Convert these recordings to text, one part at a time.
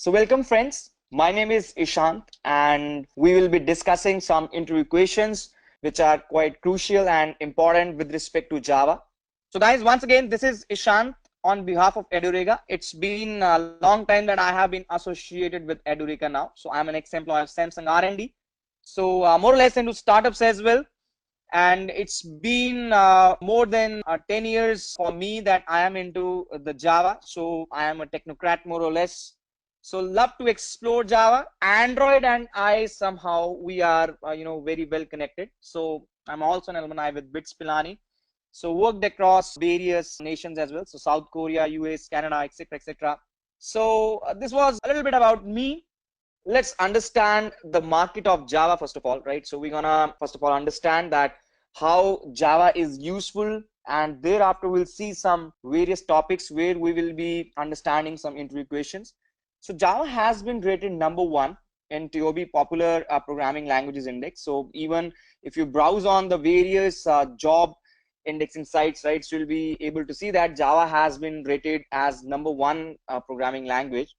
So welcome friends, my name is Ishant and we will be discussing some interview questions which are quite crucial and important with respect to Java. So guys, once again, this is Ishant on behalf of Edureka. It's been a long time that I have been associated with Edureka now. So I'm an ex-employee of Samsung R&D. So more or less into startups as well. And it's been more than 10 years for me that I am into the Java. So I am a technocrat more or less. So love to explore Java. Android and I somehow we are very well connected. So I'm also an alumni with BITS Pilani. So worked across various nations as well. So South Korea, US, Canada, etc., etc. So this was a little bit about me. Let's understand the market of Java first of all, right? So we're gonna first of all understand that how Java is useful, and thereafter we'll see some various topics where we will be understanding some interview questions. So Java has been rated #1 in TOB Popular Programming Languages Index. So even if you browse on the various job indexing sites, right, so you'll be able to see that Java has been rated as #1 programming language.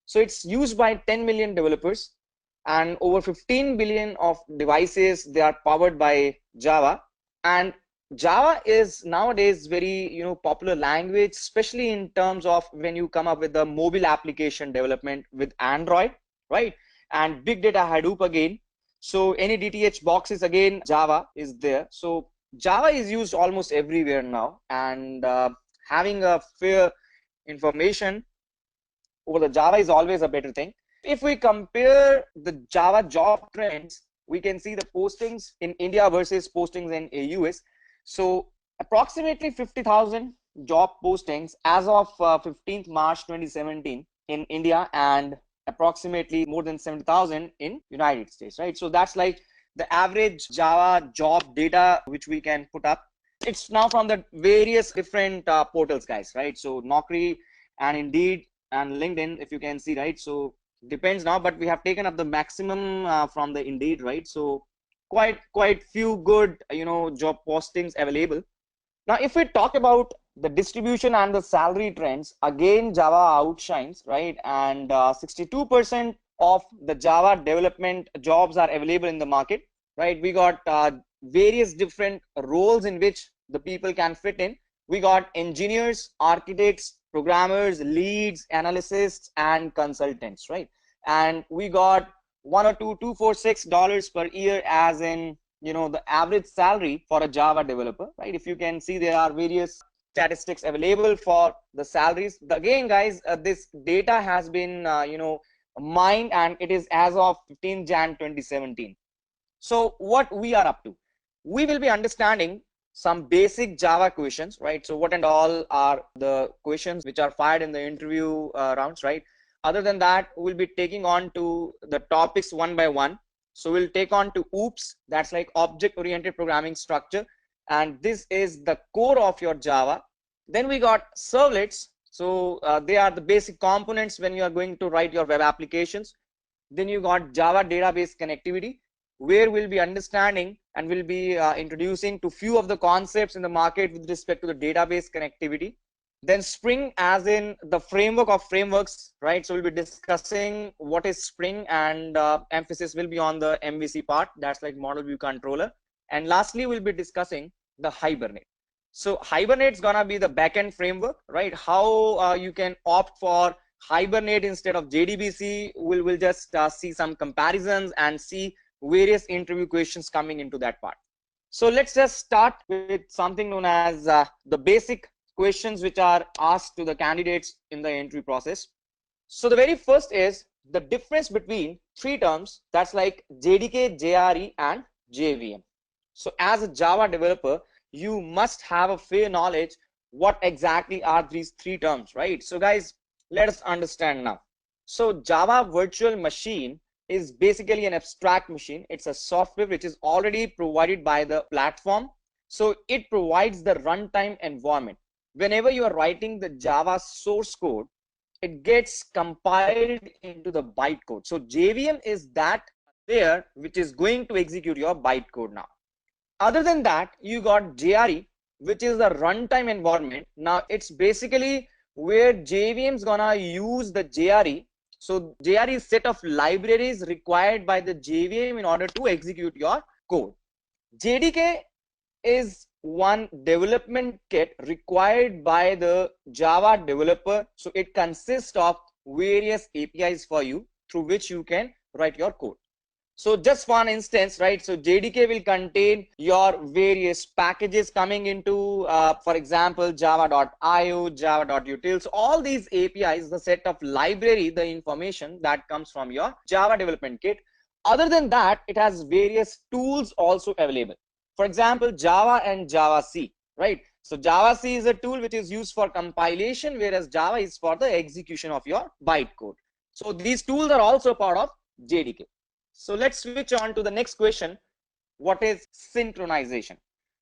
So it's used by 10 million developers and over 15 billion of devices. They are powered by Java, and Java is nowadays very popular language, especially in terms of when you come up with the mobile application development with Android, right? And big data Hadoop again. So any DTH boxes again, Java is there. So Java is used almost everywhere now, and having a fair information over the Java is always a better thing. If we compare the Java job trends, we can see the postings in India versus postings in US. So approximately 50,000 job postings as of 15th March 2017 in India, and approximately more than 70,000 in United States, right? So that's like the average Java job data which we can put up. It's now from the various different portals, guys, right? So Naukri and Indeed and LinkedIn, if you can see, right? So depends now, but we have taken up the maximum from the Indeed, right? So quite few good job postings available. Now if we talk about the distribution and the salary trends, again Java outshines, right? And 62% of the Java development jobs are available in the market, right? We got various different roles in which the people can fit in. We got engineers, architects, programmers, leads, analysts, and consultants, right? And we got $102,246 per year as in the average salary for a Java developer, right? If you can see, there are various statistics available for the salaries. Again, guys, this data has been mined, and it is as of 15 Jan 2017. So what we are up to, we will be understanding some basic Java questions, right? So what and all are the questions which are fired in the interview rounds, right? Other than that, we'll be taking on to the topics one by one. So we'll take on to OOPS, that's like object-oriented programming structure, and this is the core of your Java. Then we got servlets. So they are the basic components when you are going to write your web applications. Then you got Java database connectivity, where we'll be understanding and we'll be introducing to few of the concepts in the market with respect to the database connectivity. Then Spring, as in the framework of frameworks, right? So we'll be discussing what is Spring, and emphasis will be on the MVC part, that's like model view controller. And lastly, we'll be discussing the Hibernate. So Hibernate is gonna be the backend framework, right? How you can opt for Hibernate instead of JDBC. We'll just see some comparisons and see various interview questions coming into that part. So let's just start with something known as the basic questions which are asked to the candidates in the interview process. So the very first is the difference between three terms, that's like JDK, JRE, and JVM. So as a Java developer, you must have a fair knowledge what exactly are these three terms, right? So guys, let us understand now. So Java virtual machine is basically an abstract machine. It's a software which is already provided by the platform. So it provides the runtime environment. Whenever you are writing the Java source code, it gets compiled into the bytecode. So JVM is that layer which is going to execute your bytecode now. Other than that, you got JRE, which is the runtime environment. Now it's basically where JVM is gonna use the JRE So JR is set of libraries required by the JVM in order to execute your code. JDK is one development kit required by the Java developer. So it consists of various APIs for you through which you can write your code. So just for an instance, right? So JDK will contain your various packages coming into, for example, java.io, java.util. So all these APIs, the set of library, the information that comes from your Java development kit. Other than that, it has various tools also available. For example, Java and Java C, right? So Java C is a tool which is used for compilation, whereas Java is for the execution of your bytecode. So these tools are also part of JDK. So let's switch on to the next question. What is synchronization?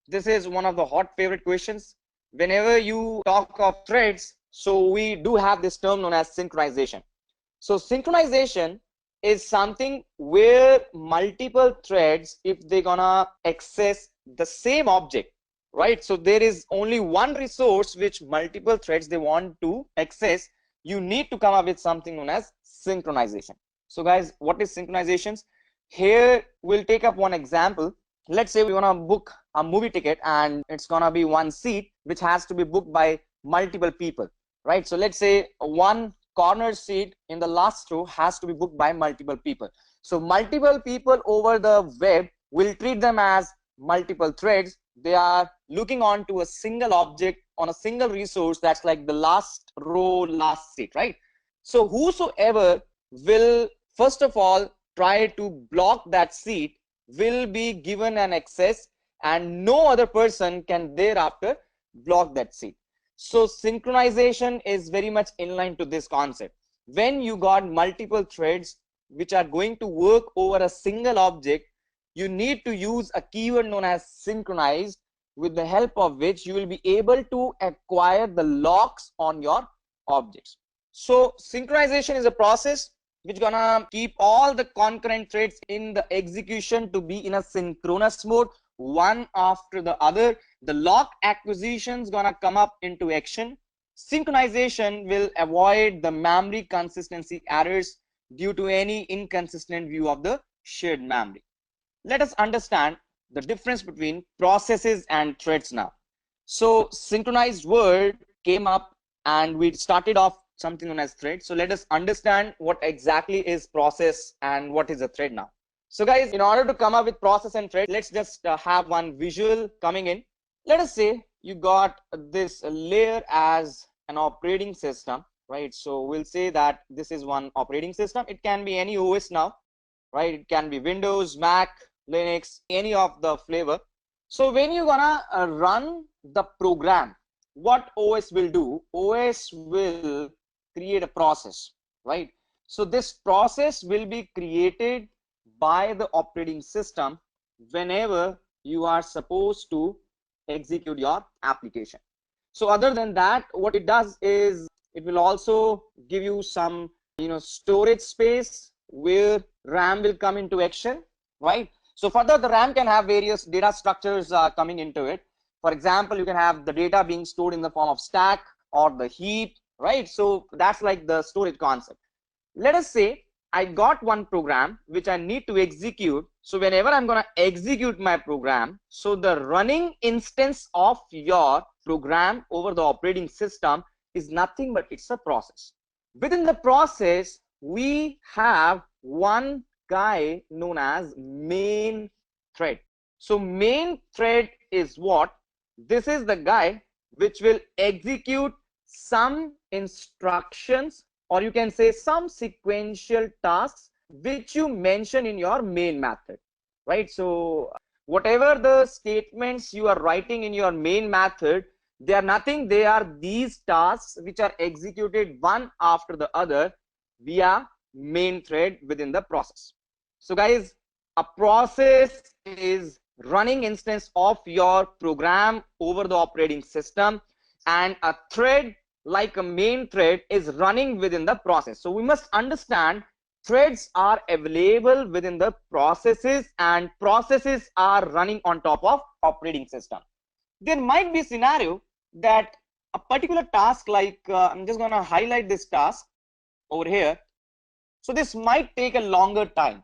This is one of the hot favorite questions. Whenever you talk of threads, so we do have this term known as synchronization. So synchronization is something where multiple threads, if they're gonna access the same object, right? So there is only one resource which multiple threads they want to access. You need to come up with something known as synchronization. So guys, what is synchronizations? Here we'll take up one example. Let's say we want to book a movie ticket and it's gonna be one seat which has to be booked by multiple people, right? So let's say one corner seat in the last row has to be booked by multiple people. So multiple people over the web will treat them as multiple threads. They are looking on to a single object on a single resource that's like the last row, last seat, right? So whosoever will first of all try to block that seat will be given an access, and no other person can thereafter block that seat. So synchronization is very much in line to this concept. When you got multiple threads which are going to work over a single object, you need to use a keyword known as synchronized, with the help of which you will be able to acquire the locks on your objects. So synchronization is a process which gonna keep all the concurrent threads in the execution to be in a synchronous mode, one after the other. The lock acquisition is gonna come up into action. Synchronization will avoid the memory consistency errors due to any inconsistent view of the shared memory. Let us understand the difference between processes and threads now. So synchronized word came up and we started off something known as thread. So let us understand what exactly is process and what is a thread now. So guys, in order to come up with process and thread, let's just have one visual coming in. Let us say you got this layer as an operating system, right? So we'll say that this is one operating system. It can be any OS now, right? It can be Windows, Mac, Linux, any of the flavor. So when you're gonna run the program, what OS will do? OS will create a process, right? So this process will be created by the operating system whenever you are supposed to execute your application. So other than that, what it does is it will also give you some storage space where RAM will come into action, right? So further, the RAM can have various data structures coming into it. For example, you can have the data being stored in the form of stack or the heap, right? So that's like the storage concept. Let us say I got one program which I need to execute. So whenever I'm going to execute my program, so the running instance of your program over the operating system is nothing but it's a process. Within the process, we have one guy known as main thread. So main thread is what? This is the guy which will execute some instructions, or you can say some sequential tasks which you mention in your main method, right? So whatever the statements you are writing in your main method, they are nothing, they are these tasks which are executed one after the other via main thread within the process. So guys, a process is running instance of your program over the operating system, and a thread like a main thread is running within the process. So we must understand threads are available within the processes, and processes are running on top of operating system. There might be a scenario that a particular task, like I'm just going to highlight this task over here. So this might take a longer time,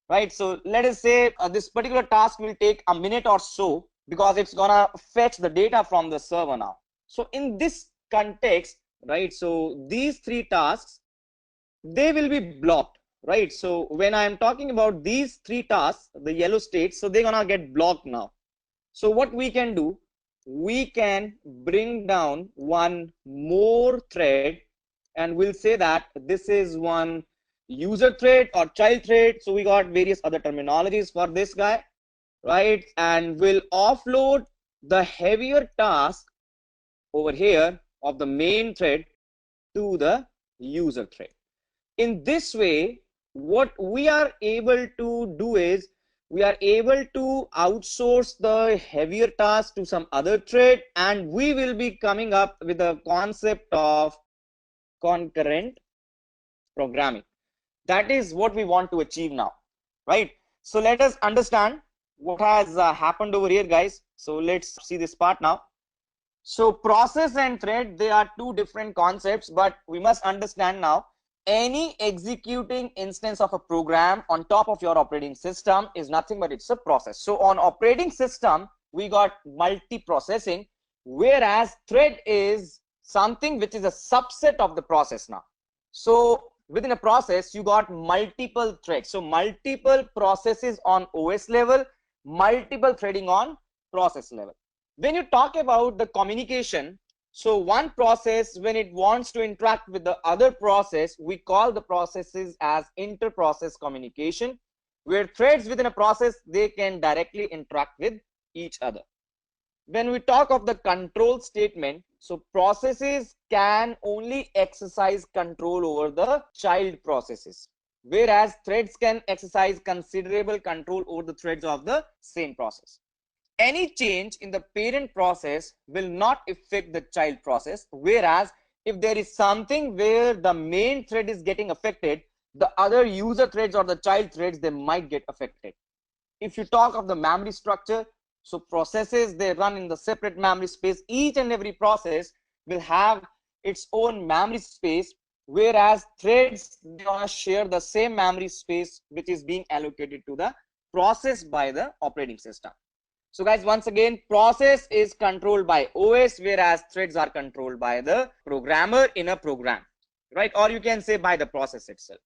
right? So let us say this particular task will take a minute or so because it's gonna fetch the data from the server now. So in this context, right, so these three tasks, they will be blocked, right? So when I am talking about these three tasks, the yellow states, so they're gonna get blocked now. So what we can do, we can bring down one more thread, and we'll say that this is one user thread or child thread. So we got various other terminologies for this guy, right? And we'll offload the heavier task over here of the main thread to the user thread. In this way, what we are able to do is we are able to outsource the heavier task to some other thread, and we will be coming up with the concept of concurrent programming. That is what we want to achieve now, right? So let us understand what has happened over here, guys. So let's see this part now. So process and thread, they are two different concepts, but we must understand now any executing instance of a program on top of your operating system is nothing but it's a process. So on operating system, we got multi-processing, whereas thread is something which is a subset of the process now. So within a process, you got multiple threads. So multiple processes on OS level, multiple threading on process level. When you talk about the communication, so one process, when it wants to interact with the other process, we call the processes as inter-process communication, where threads within a process, they can directly interact with each other. When we talk of the control statement, so processes can only exercise control over the child processes, whereas threads can exercise considerable control over the threads of the same process. Any change in the parent process will not affect the child process, whereas if there is something where the main thread is getting affected, the other user threads or the child threads, they might get affected. If you talk of the memory structure, so processes, they run in the separate memory space. Each and every process will have its own memory space, whereas threads, they want to share the same memory space which is being allocated to the process by the operating system. So guys, once again, process is controlled by OS, whereas threads are controlled by the programmer in a program, right? Or you can say by the process itself.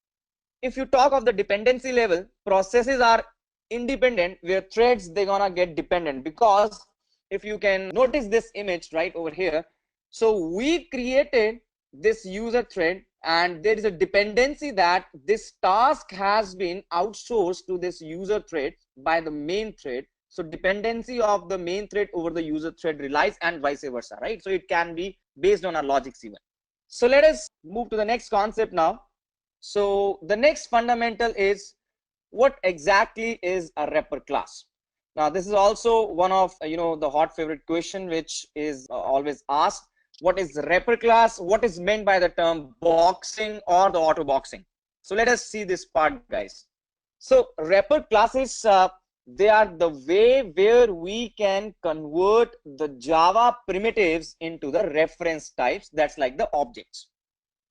If you talk of the dependency level, processes are independent, where threads, they're gonna get dependent, because if you can notice this image right over here, so we created this user thread and there is a dependency that this task has been outsourced to this user thread by the main thread. So dependency of the main thread over the user thread relies, and vice versa, right? So it can be based on our logics even. So let us move to the next concept now. So the next fundamental is what exactly is a wrapper class. Now this is also one of the hot favorite question which is always asked. What is the wrapper class? What is meant by the term boxing or the auto boxing? So let us see this part, guys. So wrapper classes, they are the way where we can convert the Java primitives into the reference types, that's like the objects.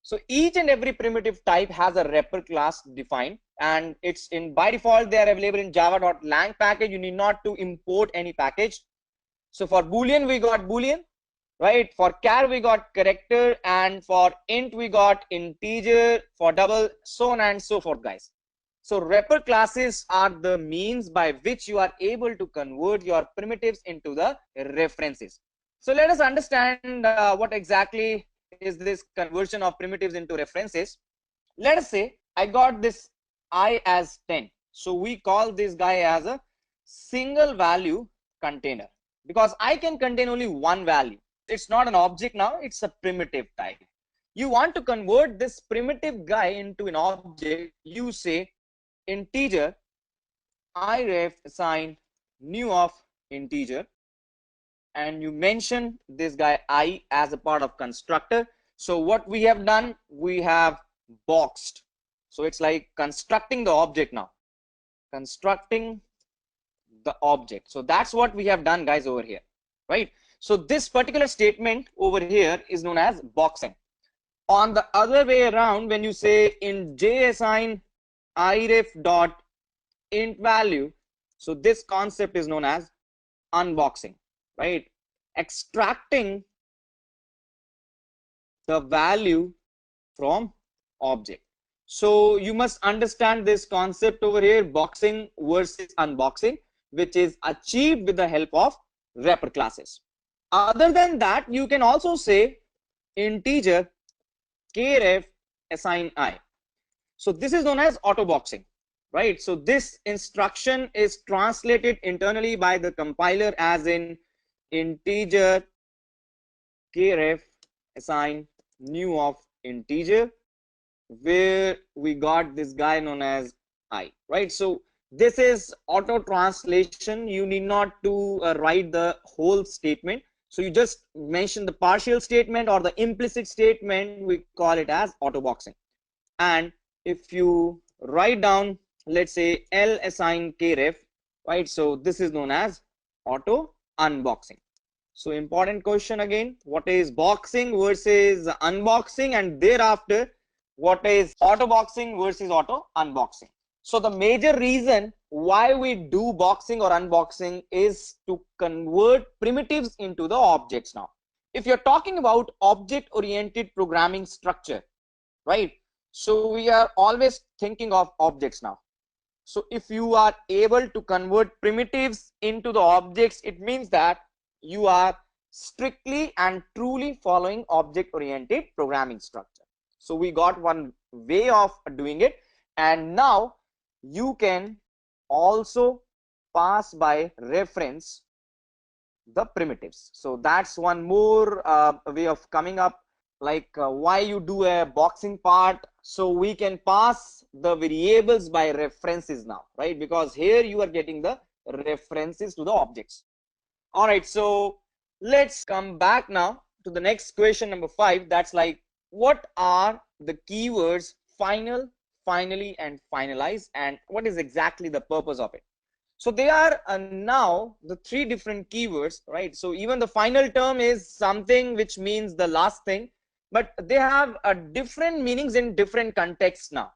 So each and every primitive type has a wrapper class defined, and it's in by default they are available in java.lang package. You need not to import any package. So for boolean we got boolean, right? For char we got character, and for int we got integer, for double, so on and so forth, guys. So wrapper classes are the means by which you are able to convert your primitives into the references. So let us understand what exactly is this conversion of primitives into references. Let us say I got this I as 10. So we call this guy as a single value container, because I can contain only one value. It's not an object now, it's a primitive type. You want to convert this primitive guy into an object, you say integer iref assign new of integer, and you mention this guy I as a part of constructor. So what we have done, we have boxed. So it's like constructing the object now, constructing the object. So that's what we have done, guys, over here, right? So this particular statement over here is known as boxing. On the other way around, when you say in JAssign iref dot int value, so this concept is known as unboxing, right? Extracting the value from object. So you must understand this concept over here, boxing versus unboxing, which is achieved with the help of wrapper classes. Other than that, you can also say integer kref assign I. So this is known as auto boxing, right? So this instruction is translated internally by the compiler as in integer kref assign new of integer, where we got this guy known as I, right? So this is auto translation. You need not to write the whole statement. So you just mention the partial statement or the implicit statement, we call it as auto boxing. And if you write down, let's say L assign kref, right? So this is known as auto unboxing. So important question again, what is boxing versus unboxing, and thereafter what is auto boxing versus auto unboxing. So the major reason why we do boxing or unboxing is to convert primitives into the objects. Now if you're talking about object oriented programming structure, right, so we are always thinking of objects now. So if you are able to convert primitives into the objects, it means that you are strictly and truly following object oriented programming structure. So we got one way of doing it, and now you can also pass by reference the primitives. So that's one more way of coming up, like why you do a boxing part. So we can pass the variables by references now, right? Because here you are getting the references to the objects. All right, so let's come back now to the next question, number 5. That's like, what are the keywords final, finally, and finalize, and what is exactly the purpose of it? So they are now the 3 different keywords, right? So even the final term is something which means the last thing, but they have different meanings in different contexts now.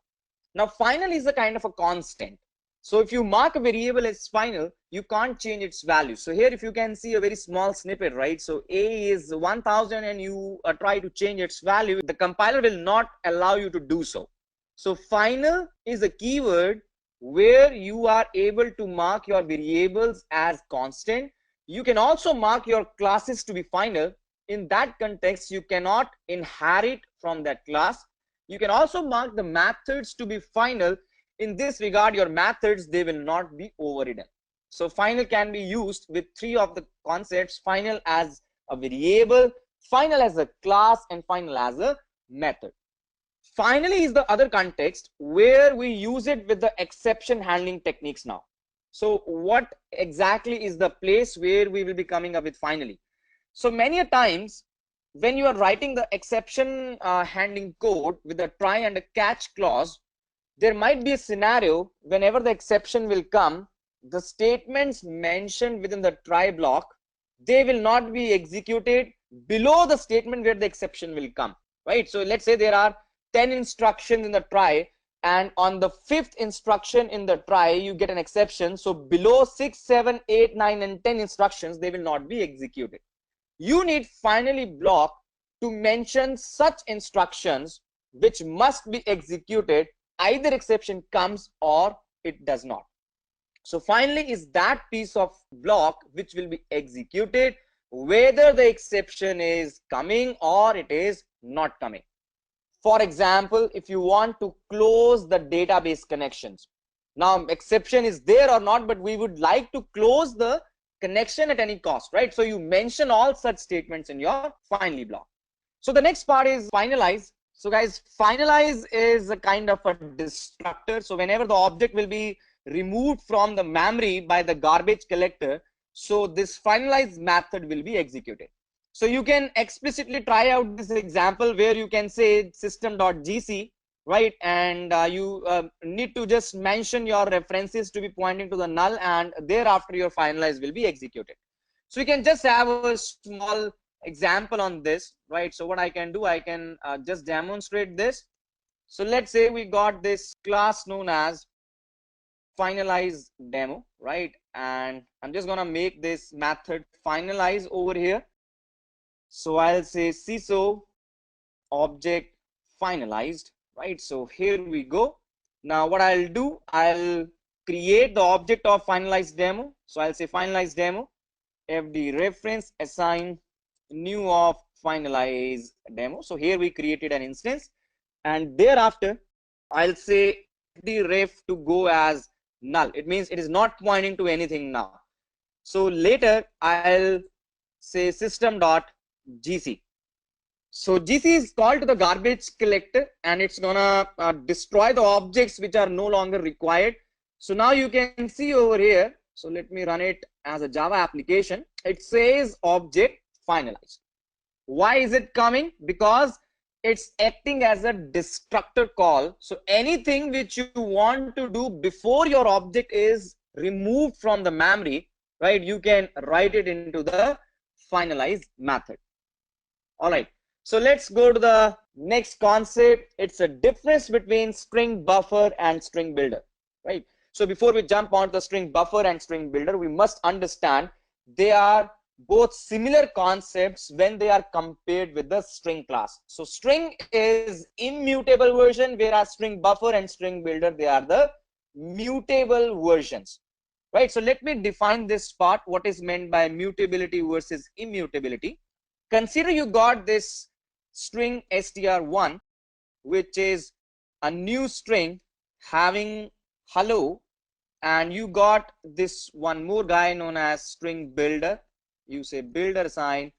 Now final is a kind of a constant. So if you mark a variable as final, you can't change its value. So here if you can see a very small snippet, right? So A is 1000 and you try to change its value, the compiler will not allow you to do so. So final is a keyword where you are able to mark your variables as constant. You can also mark your classes to be final. In that context, you cannot inherit from that class. You can also mark the methods to be final. In this regard, your methods, they will not be overridden. So final can be used with 3 of the concepts: final as a variable, final as a class, and final as a method. Finally is the other context where we use it with the exception handling techniques now. So what exactly is the place where we will be coming up with finally? So many a times when you are writing the exception handling code with a try and a catch clause, there might be a scenario whenever the exception will come, the statements mentioned within the try block, they will not be executed below the statement where the exception will come, right? So let's say there are 10 instructions in the try, and on the 5th instruction in the try you get an exception. So below 6, 7, 8, 9 and 10 instructions, they will not be executed. You need finally block to mention such instructions which must be executed, either exception comes or it does not. So finally is that piece of block which will be executed whether the exception is coming or it is not coming. For example, if you want to close the database connections, now exception is there or not, but we would like to close the connection at any cost, right? So you mention all such statements in your finally block. So the next part is finalize. So guys, finalize is a kind of a destructor. So whenever the object will be removed from the memory by the garbage collector, so this finalize method will be executed. So you can explicitly try out this example where you can say system.gc, right? And you need to just mention your references to be pointing to the null, and thereafter your finalize will be executed. So you can just have a small example on this, right? So what I can do, I can just demonstrate this. So let's say we got this class known as finalize demo, right? And I'm just gonna make this method finalize over here. So I'll say CISO object finalized, right? So here we go. Now what I'll do, I'll create the object of finalized demo. So I'll say finalized demo, fd reference assign new of finalize demo. So here we created an instance, and thereafter I'll say fd ref to go as null. It means it is not pointing to anything now. So later I'll say system.gc. So GC is called to the garbage collector, and it's gonna destroy the objects which are no longer required. So now you can see over here. So let me run it as a Java application. It says object finalized. Why is it coming? Because it's acting as a destructor call. So anything which you want to do before your object is removed from the memory, right, you can write it into the finalize method. All right. So let's go to the next concept. It's a difference between string buffer and string builder, right? So before we jump on the string buffer and string builder, we must understand they are both similar concepts when they are compared with the string class. So string is immutable version, whereas string buffer and string builder, they are the mutable versions, right? So let me define this part, what is meant by mutability versus immutability. Consider you got this string str1, which is a new string having hello, and you got this one more guy known as string builder. You say builder assign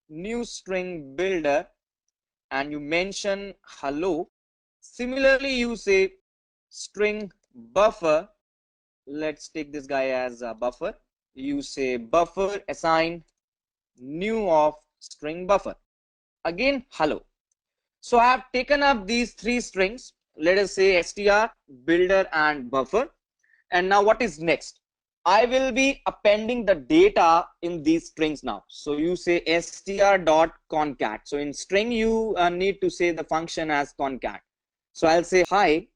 new string builder, and you mention hello. Similarly, you say string buffer. Let's take this guy as a buffer. You say buffer assign new of string buffer. Again hello. So I have taken up these three strings, let us say str, builder and buffer. And now what is next? I will be appending the data in these strings now. So you say str.concat. So in string you need to say the function as concat. So I'll say hi,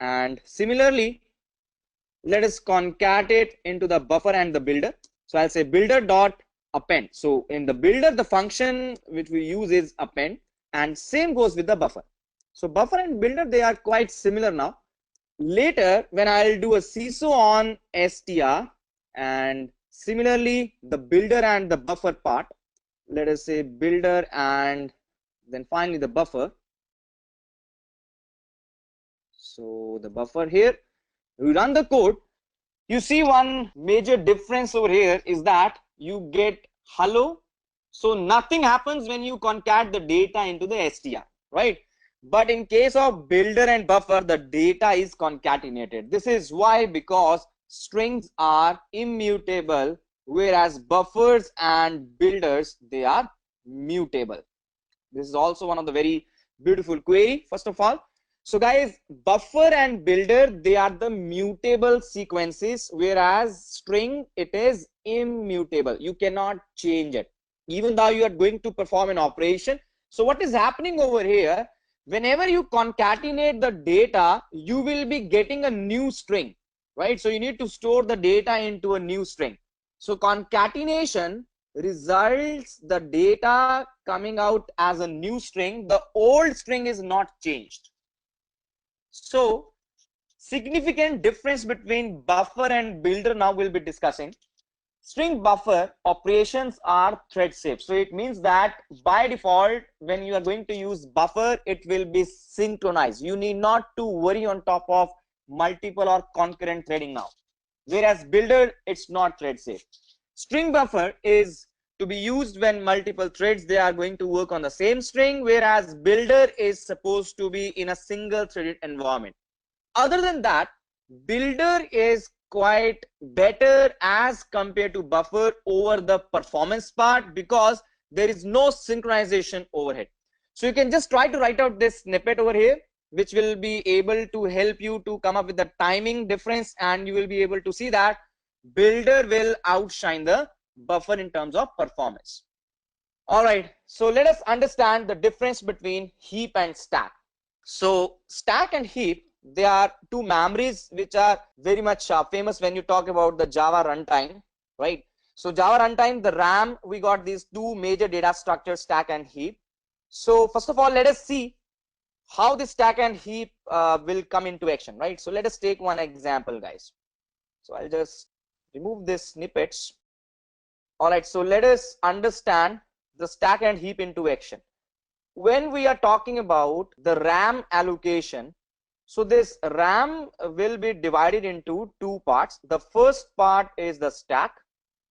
and similarly let us concat it into the buffer and the builder. So I'll say builder dot append. So in the builder, the function which we use is append, and same goes with the buffer. So buffer and builder, they are quite similar now. Later when I'll do a CISO on str, and similarly the builder and the buffer part, let us say builder and then finally the buffer. So the buffer here, we run the code. You see one major difference over here is that you get hello. So nothing happens when you concat the data into the str, right? But in case of builder and buffer, the data is concatenated. This is why, because strings are immutable, whereas buffers and builders, they are mutable. This is also one of the very beautiful query, first of all. So guys, buffer and builder, they are the mutable sequences, whereas string, it is immutable. You cannot change it, even though you are going to perform an operation. So what is happening over here, whenever you concatenate the data, you will be getting a new string, right? So you need to store the data into a new string. So concatenation results the data coming out as a new string. The old string is not changed. So significant difference between buffer and builder now we'll be discussing. String buffer operations are thread safe. So it means that by default, when you are going to use buffer, it will be synchronized. You need not to worry on top of multiple or concurrent threading now. Whereas builder, it's not thread safe. String buffer is to be used when multiple threads, they are going to work on the same string, whereas builder is supposed to be in a single threaded environment. Other than that, builder is quite better as compared to buffer over the performance part, because there is no synchronization overhead. So you can just try to write out this snippet over here, which will be able to help you to come up with the timing difference, and you will be able to see that builder will outshine the buffer in terms of performance. All right, so let us understand the difference between heap and stack. So stack and heap, they are two memories which are very much famous when you talk about the Java runtime, right? So Java runtime, the RAM, we got these two major data structures, stack and heap. So first of all, let us see how this stack and heap will come into action, right? So let us take one example, guys. So I'll just remove this snippets. All right, so let us understand the stack and heap into action. When we are talking about the RAM allocation, so this RAM will be divided into two parts. The first part is the stack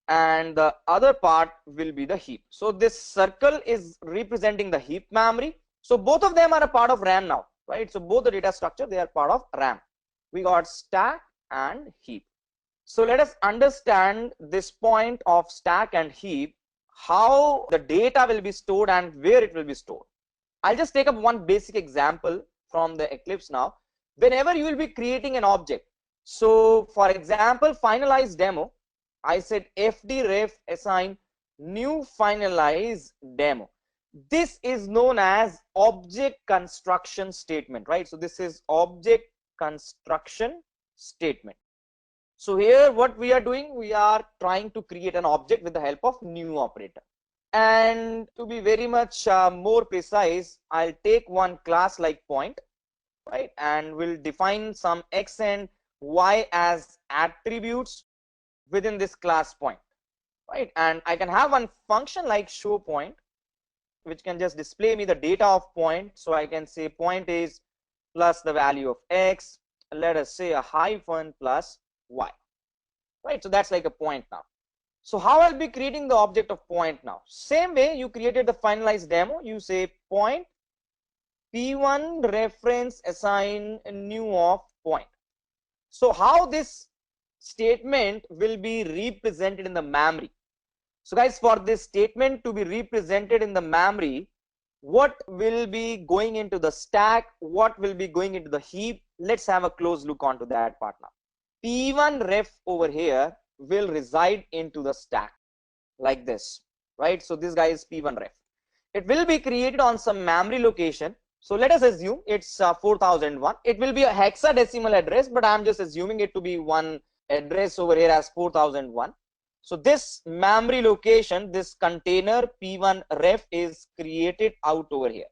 and the other part will be the heap. So this circle is representing the heap memory. So both of them are a part of RAM now, right? So both the data structure, they are part of RAM. We got stack and heap. So let us understand this point of stack and heap, how the data will be stored and where it will be stored. I'll just take up one basic example from the Eclipse now. Whenever you will be creating an object, so for example, finalize demo, I said fd-ref assign new finalize demo. This is known as object construction statement, right? So this is object construction statement. So here what we are doing, we are trying to create an object with the help of new operator. And to be very much more precise, I'll take one class like point, right? And we'll define some x and y as attributes within this class point, right? And I can have one function like show point, which can just display me the data of point. So I can say point is plus the value of x, let us say a hyphen plus y, right? So that's like a point now. So how I'll be creating the object of point now? Same way you created the finalized demo, you say point p1 reference assign new of point. So how this statement will be represented in the memory? So guys, for this statement to be represented in the memory, what will be going into the stack, what will be going into the heap? Let's have a close look onto that part now. P1 ref over here will reside into the stack like this, right? So this guy is P1 ref. It will be created on some memory location. So let us assume it's 4001. It will be a hexadecimal address, but I'm just assuming it to be one address over here as 4001. So this memory location, this container P1 ref is created out over here.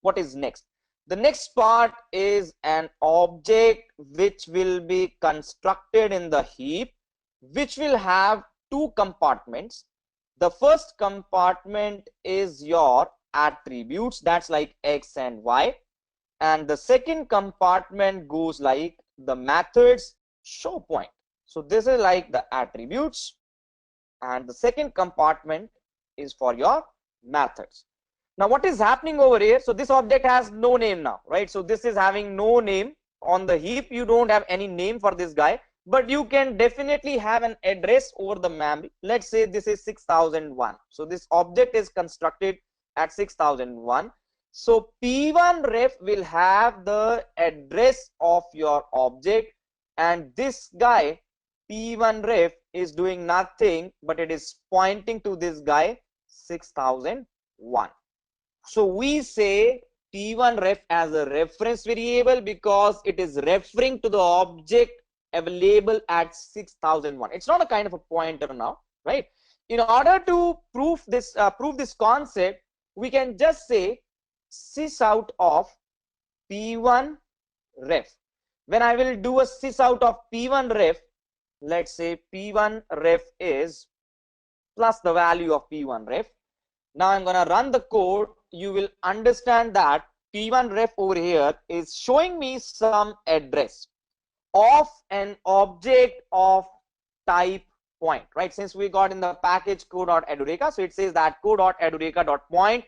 What is next? The next part is an object which will be constructed in the heap, which will have two compartments. The first compartment is your attributes, that's like x and y, and the second compartment goes like the methods show point. So this is like the attributes, and the second compartment is for your methods. Now what is happening over here? So this object has no name now, right? So this is having no name. On the heap you don't have any name for this guy, but you can definitely have an address over the memory. Let's say this is 6001. So this object is constructed at 6001. So P1 ref will have the address of your object, and this guy P1 ref is doing nothing, but it is pointing to this guy 6001. So we say P1 ref as a reference variable because it is referring to the object available at 6001. It's not a kind of a pointer now, right? In order to prove this concept, we can just say sysout of P1 ref. When I will do a sysout of P1 ref, let's say P1 ref is plus the value of P1 ref. Now I'm gonna run the code. You will understand that P1 ref over here is showing me some address of an object of type point, right? Since we got in the package 𝐶ode.edureka, so it says that 𝐶ode.edureka.point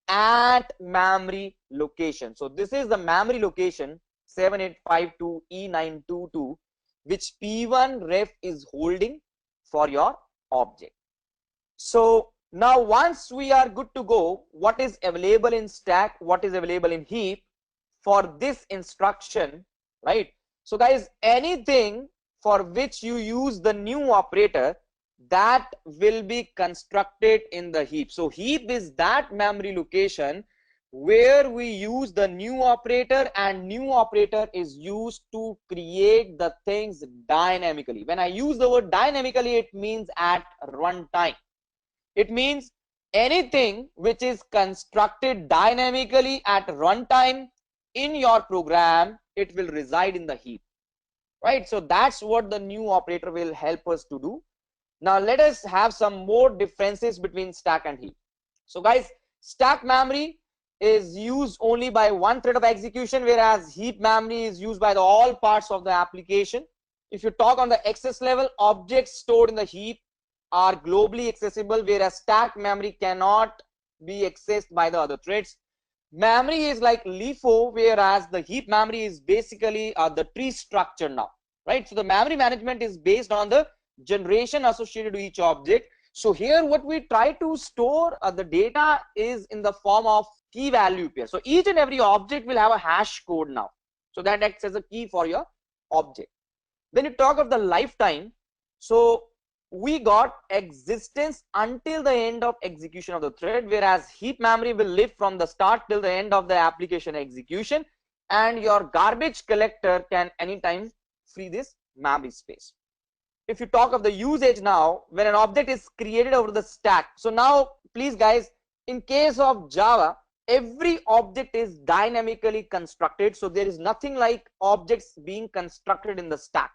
at memory location. So this is the memory location 7852E922, which P1 ref is holding for your object. So now once we are good to go, what is available in stack, what is available in heap for this instruction, right? So guys, anything for which you use the new operator, that will be constructed in the heap. So heap is that memory location where we use the new operator, and new operator is used to create the things dynamically. When I use the word dynamically, it means at runtime. It means anything which is constructed dynamically at runtime in your program, it will reside in the heap, right? So that's what the new operator will help us to do. Now let us have some more differences between stack and heap. So guys, stack memory is used only by one thread of execution, whereas heap memory is used by all parts of the application. If you talk on the access level, objects stored in the heap are globally accessible, whereas stack memory cannot be accessed by the other threads. Memory is like LIFO, whereas the heap memory is basically the tree structure now, right? So the memory management is based on the generation associated to each object. So here what we try to store the data is in the form of key value pair. So each and every object will have a hash code now, so that acts as a key for your object. When you talk of the lifetime, so we got existence until the end of execution of the thread, whereas heap memory will live from the start till the end of the application execution, and your garbage collector can anytime free this memory space. If you talk of the usage now, when an object is created over the stack, so now please guys, in case of Java, every object is dynamically constructed, so there is nothing like objects being constructed in the stack,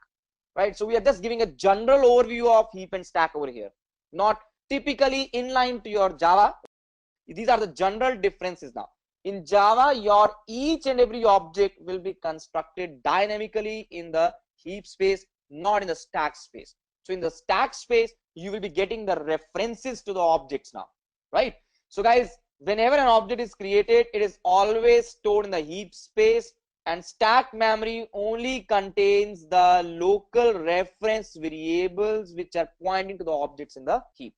right? So we are just giving a general overview of heap and stack over here, not typically inline to your Java. These are the general differences now. In Java, your each and every object will be constructed dynamically in the heap space, not in the stack space. So in the stack space, you will be getting the references to the objects now, right? So guys, whenever an object is created, it is always stored in the heap space, and stack memory only contains the local reference variables which are pointing to the objects in the heap.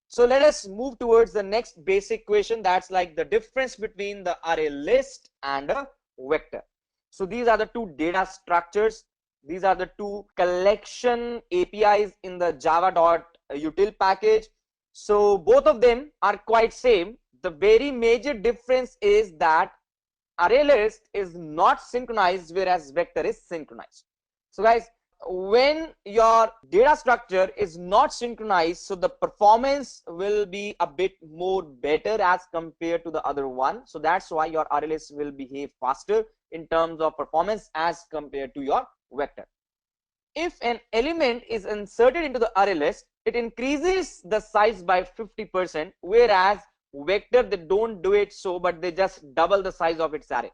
So let us move towards the next basic question, that's like the difference between the array list and a vector. So these are the two data structures. These are the two collection APIs in the java.util package. So both of them are quite same. The very major difference is that array list is not synchronized, whereas vector is synchronized. So guys, when your data structure is not synchronized, so the performance will be a bit more better as compared to the other one. So that's why your array list will behave faster in terms of performance as compared to your vector. If an element is inserted into the array list, it increases the size by 50%, whereas vector, they don't do it so, but they just double the size of its array,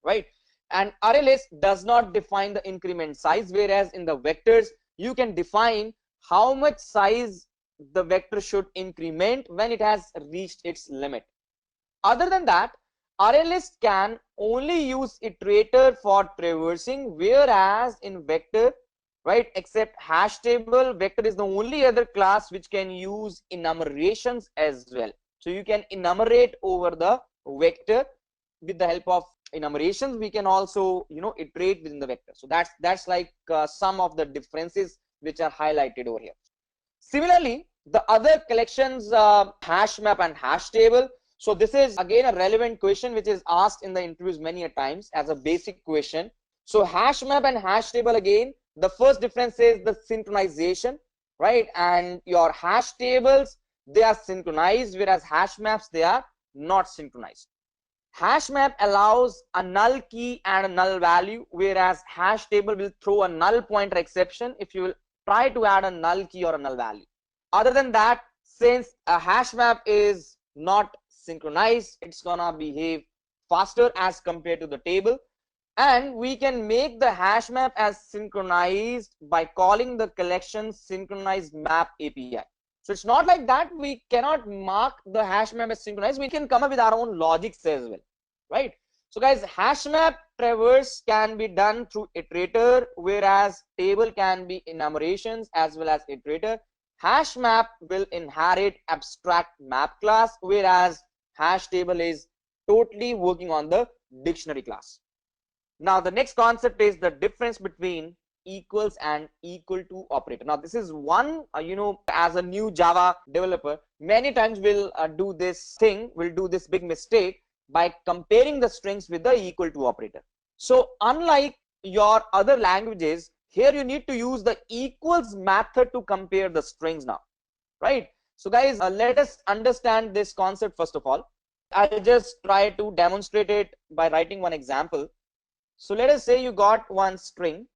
right? And array list does not define the increment size, whereas in the vectors you can define how much size the vector should increment when it has reached its limit. Other than that, array list can only use iterator for traversing, whereas in vector, right, except hash table, vector is the only other class which can use enumerations as well. So you can enumerate over the vector. With the help of enumerations, we can also, iterate within the vector. So that's like some of the differences which are highlighted over here. Similarly, the other collections, hash map and hash table. So this is again a relevant question which is asked in the interviews many a times as a basic question. So hash map and hash table, again, the first difference is the synchronization, right? And your hash tables, they are synchronized, whereas hash maps, they are not synchronized. Hash map allows a null key and a null value, whereas hash table will throw a null pointer exception if you will try to add a null key or a null value. Other than that, since a hash map is not synchronized, it's gonna behave faster as compared to the table. And we can make the hash map as synchronized by calling the collection synchronized map API. So it's not like that we cannot mark the hash map as synchronized. We can come up with our own logics as well, right? So guys, hash map traverse can be done through iterator, whereas table can be enumerations as well as iterator. Hash map will inherit abstract map class, whereas hash table is totally working on the dictionary class. Now the next concept is the difference between equals and equal to operator. Now this is one, as a new Java developer, many times we'll do this big mistake by comparing the strings with the equal to operator. So unlike your other languages, here you need to use the equals method to compare the strings now, right? So guys, let us understand this concept first of all. I'll just try to demonstrate it by writing one example. So let us say you got one string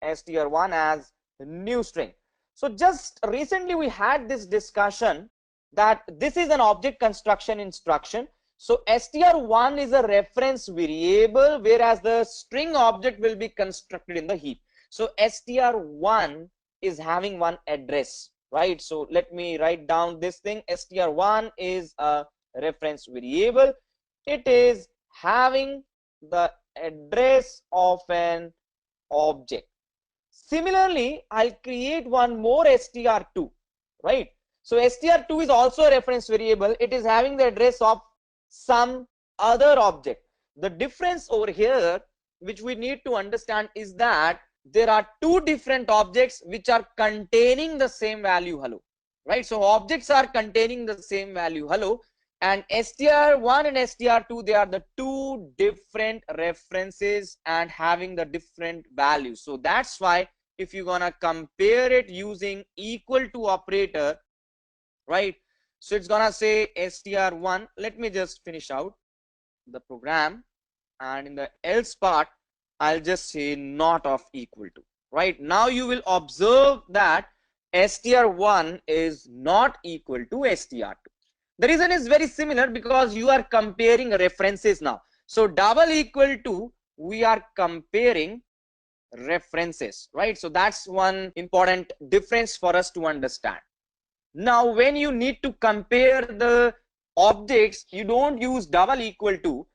str1 as new string. So just recently we had this discussion that this is an object construction instruction. So str1 is a reference variable, whereas the string object will be constructed in the heap. So str1 is having one address, right? So let me write down this thing. str1 is a reference variable. It is having the address of an object. Similarly, I'll create one more str2, right? So str2 is also a reference variable. It is having the address of some other object. The difference over here which we need to understand is that there are two different objects which are containing the same value hello, right? So objects are containing the same value hello, and str1 and str2, they are the two different references and having the different values. So that's why if you're gonna compare it using equal to operator, right? So it's gonna say str1. Let me just finish out the program, and in the else part I'll just say not of equal to. Right now you will observe that str1 is not equal to str2. The reason is very similar because you are comparing references now. So double equal to, we are comparing references, right? So that's one important difference for us to understand. Now when you need to compare the objects, you don't use double equal to.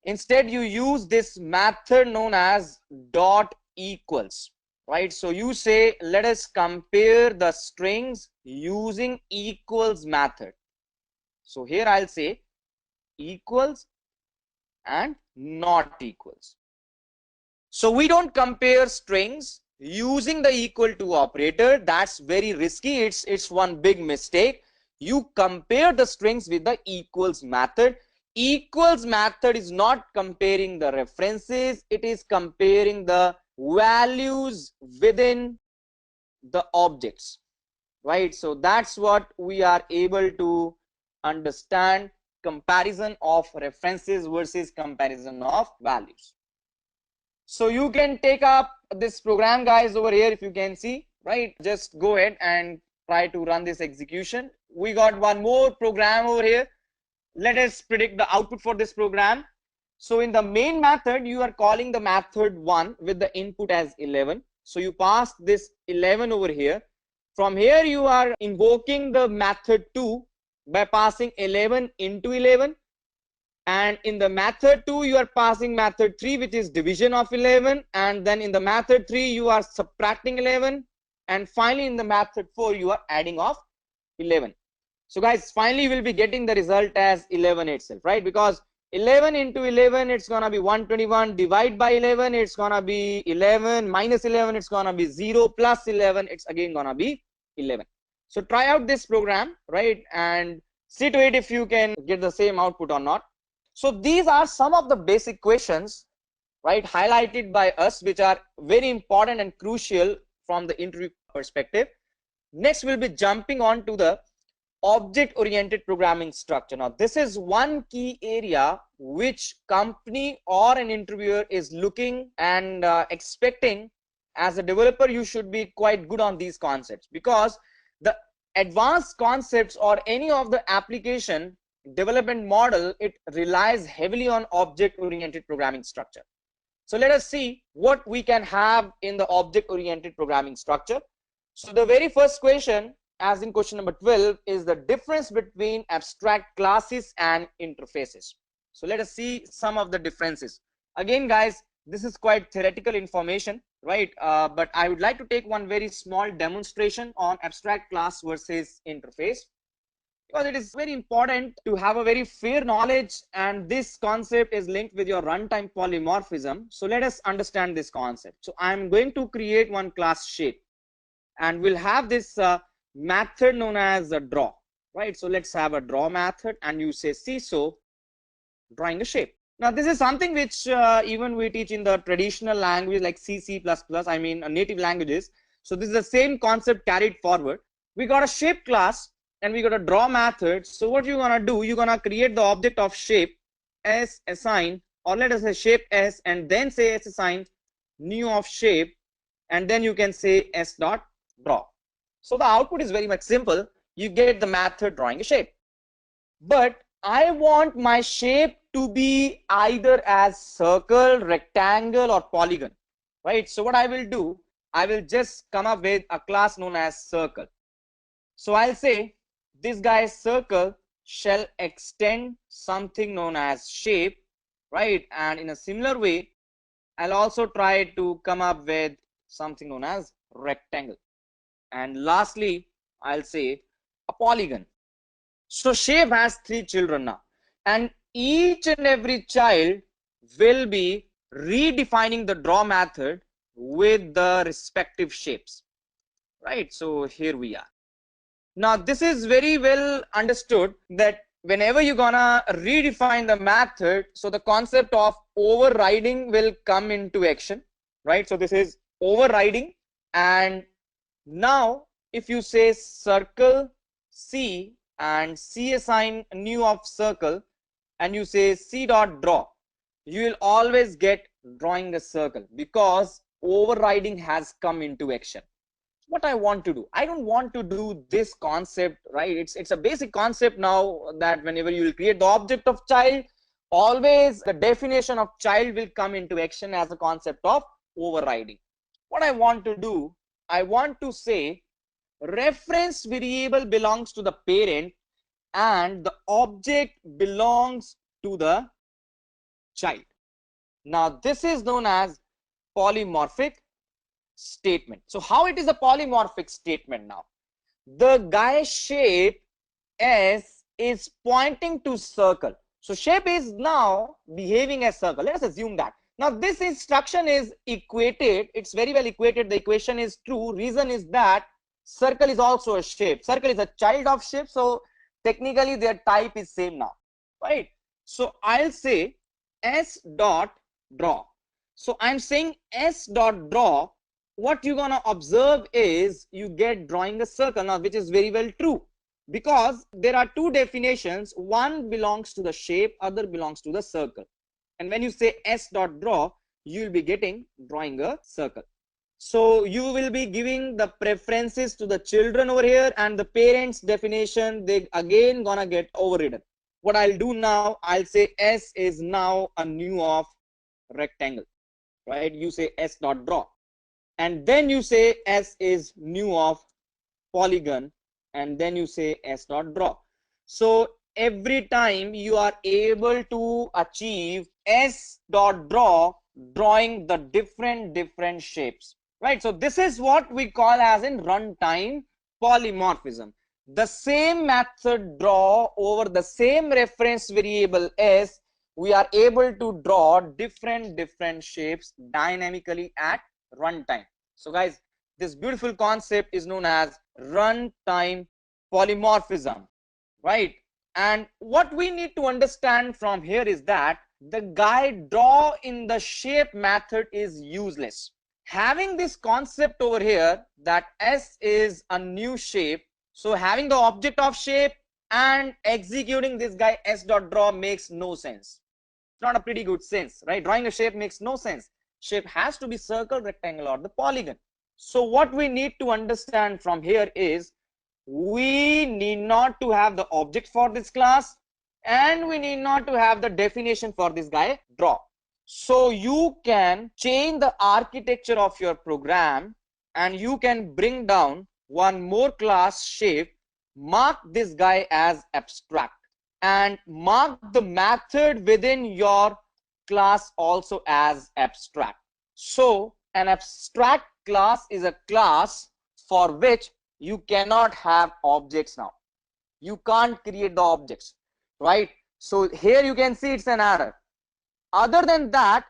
Instead you use this method known as dot equals, right? So you say let us compare the strings using equals method. So here I'll say equals and not equals. So we don't compare strings using the equal to operator. That's very risky. It's one big mistake. You compare the strings with the equals method. Equals method is not comparing the references, it is comparing the values within the objects, right? So that's what we are able to understand, comparison of references versus comparison of values. So you can take up this program, guys, over here. If you can see, right, just go ahead and try to run this execution. We got one more program over here. Let us predict the output for this program. So in the main method, you are calling the method 1 with the input as 11. So you pass this 11 over here. From here you are invoking the method 2 by passing 11 into 11. And in the method 2 you are passing method 3, which is division of 11, and then in the method 3 you are subtracting 11, and finally in the method 4 you are adding of 11. So guys, finally we'll be getting the result as 11 itself, right? Because 11 into 11, it's gonna be 121, divide by 11, it's gonna be 11, minus 11, it's gonna be 0, plus 11, it's again gonna be 11. So try out this program, right, and see to it if you can get the same output or not. So these are some of the basic questions, right, highlighted by us, which are very important and crucial from the interview perspective. Next we'll be jumping on to the object-oriented programming structure. Now this is one key area which company or an interviewer is looking and expecting. As a developer, you should be quite good on these concepts, because the advanced concepts or any of the application development model, it relies heavily on object-oriented programming structure. So let us see what we can have in the object-oriented programming structure. So the very first question, as in question number 12, is the difference between abstract classes and interfaces. So let us see some of the differences. Again guys, this is quite theoretical information, right? But I would like to take one very small demonstration on abstract class versus interface. because it is very important to have a very fair knowledge, and this concept is linked with your runtime polymorphism. So let us understand this concept. So I'm going to create one class shape, and we'll have this method known as a draw, right? So let's have a draw method, and you say CSO drawing a shape. Now this is something which even we teach in the traditional language like C, C++, I mean native languages. So this is the same concept carried forward. We got a shape class and we got a draw method. So what you're gonna do, you're gonna create the object of shape s assign, or let us say shape s, and then say s assign new of shape, and then you can say s dot draw. So the output is very much simple. You get the method drawing a shape, but I want my shape to be either as circle, rectangle, or polygon, right? So what I will do, I will just come up with a class known as circle. So I'll say this guy's circle shall extend something known as shape, right? And in a similar way, I'll also try to come up with something known as rectangle. And lastly, I'll say a polygon. So shape has 3 children now, and each and every child will be redefining the draw method with the respective shapes, right? So here we are. Now this is very well understood that whenever you're gonna redefine the method, so the concept of overriding will come into action, right? So this is overriding, and now if you say circle C and C assign new of circle, and you say C dot draw, you will always get drawing a circle because overriding has come into action. What I want to do, I don't want to do this concept, right? It's a basic concept now that whenever you will create the object of child, always the definition of child will come into action as a concept of overriding. What I want to do, I want to say reference variable belongs to the parent and the object belongs to the child. Now this is known as polymorphic statement. So how it is a polymorphic statement now? The guy shape S is pointing to circle. So shape is now behaving as circle. Let us assume that. Now this instruction is equated. It's very well equated. The equation is true. Reason is that circle is also a shape. Circle is a child of shape. So technically their type is same now, right? So I'll say s dot draw. So I'm saying s dot draw. What you're gonna observe is you get drawing a circle now, which is very well true, because there are 2 definitions. One belongs to the shape, other belongs to the circle. And when you say s dot draw, you will be getting drawing a circle. So you will be giving the preferences to the children over here, and the parents definition, they again gonna get overridden. What I'll do now, I'll say s is now a new of rectangle, right? You say s dot draw, and then you say s is new of polygon, and then you say s dot draw. So every time you are able to achieve s dot draw, drawing the different shapes, right? So this is what we call as in runtime polymorphism. The same method draw over the same reference variable s, we are able to draw different shapes dynamically at runtime. So guys, this beautiful concept is known as runtime polymorphism, right? And what we need to understand from here is that the guy draw in the shape method is useless. Having this concept over here that s is a new shape, so having the object of shape and executing this guy s dot draw makes no sense. It's not a pretty good sense, right? Drawing a shape makes no sense. Shape has to be circle, rectangle, or the polygon. So what we need to understand from here is we need not to have the object for this class, and we need not to have the definition for this guy draw. So you can change the architecture of your program, and you can bring down one more class shape, mark this guy as abstract, and mark the method within your class also as abstract. So an abstract class is a class for which you cannot have objects now. You can't create the objects, right? So here you can see it's an error. Other than that,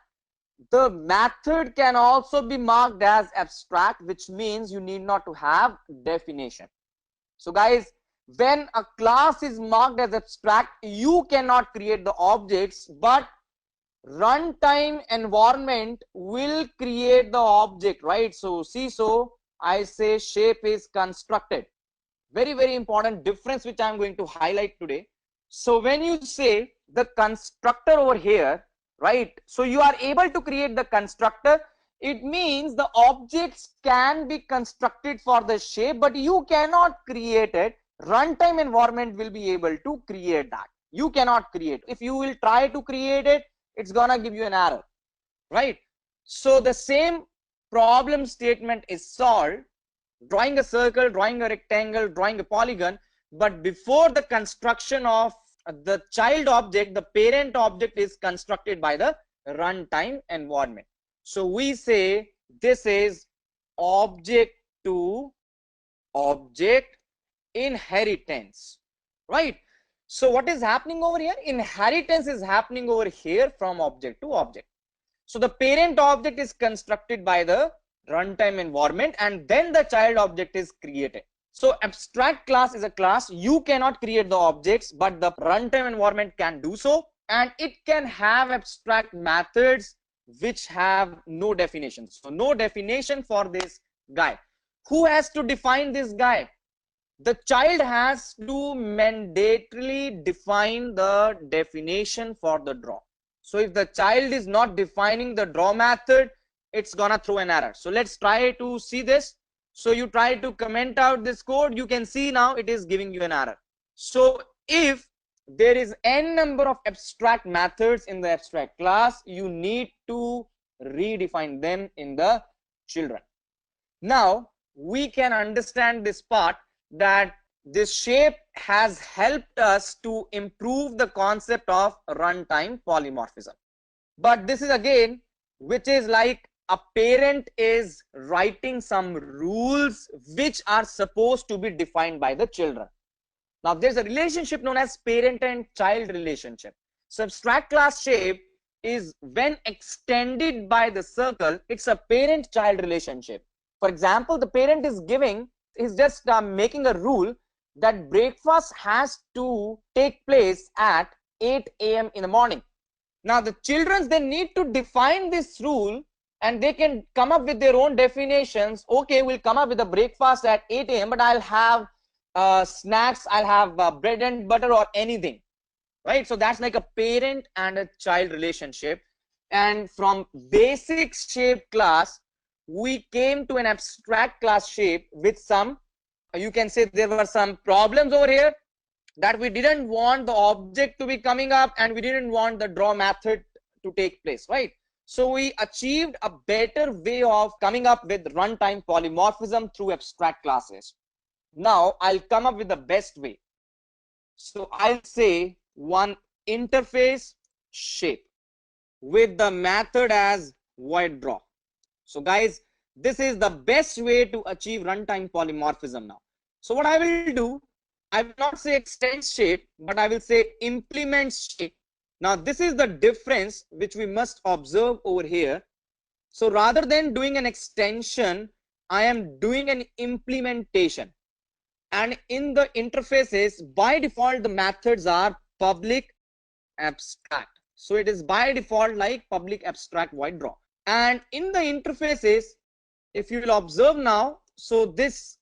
the method can also be marked as abstract, which means you need not to have definition. So guys, when a class is marked as abstract, you cannot create the objects, but runtime environment will create the object, right? So see, so I say shape is constructed. Very important difference which I'm going to highlight today. So when you say the constructor over here, right, so you are able to create the constructor. It means the objects can be constructed for the shape, but you cannot create it. Runtime environment will be able to create that. You cannot create. If you will try to create it, it's gonna give you an error, right? So the same problem statement is solved, drawing a circle, drawing a rectangle, drawing a polygon, but before the construction of the child object, the parent object is constructed by the runtime environment. So we say this is object to object inheritance, right? So what is happening over here? Inheritance is happening over here from object to object. So the parent object is constructed by the runtime environment, and then the child object is created. So abstract class is a class. You cannot create the objects, but the runtime environment can do so, and it can have abstract methods which have no definition. So no definition for this guy. Who has to define this guy? The child has to mandatorily define the definition for the draw. So if the child is not defining the draw method, it's gonna throw an error. So let's try to see this. So you try to comment out this code, you can see now it is giving you an error. So if there is n number of abstract methods in the abstract class, you need to redefine them in the children. Now we can understand this part, that this shape has helped us to improve the concept of runtime polymorphism. But this is again, which is like a parent is writing some rules which are supposed to be defined by the children. Now there's a relationship known as parent and child relationship. So abstract class shape is, when extended by the circle, it's a parent-child relationship. For example, the parent is just making a rule that breakfast has to take place at 8 a.m. in the morning. Now the children, they need to define this rule, and they can come up with their own definitions. Okay, we'll come up with a breakfast at 8 a.m. but I'll have snacks, I'll have bread and butter or anything, right? So that's like a parent and a child relationship. And from basic shape class, we came to an abstract class shape with some, you can say there were some problems over here, that we didn't want the object to be coming up and we didn't want the draw method to take place, right? So we achieved a better way of coming up with runtime polymorphism through abstract classes. Now I'll come up with the best way. So I'll say one interface shape with the method as void draw. So guys, this is the best way to achieve runtime polymorphism now. So what I will do, I will not say extend shape, but I will say implement shape. Now this is the difference which we must observe over here. So rather than doing an extension, I am doing an implementation. And in the interfaces, by default, the methods are public abstract. So it is by default like public abstract void draw. And in the interfaces, if you will observe now, so this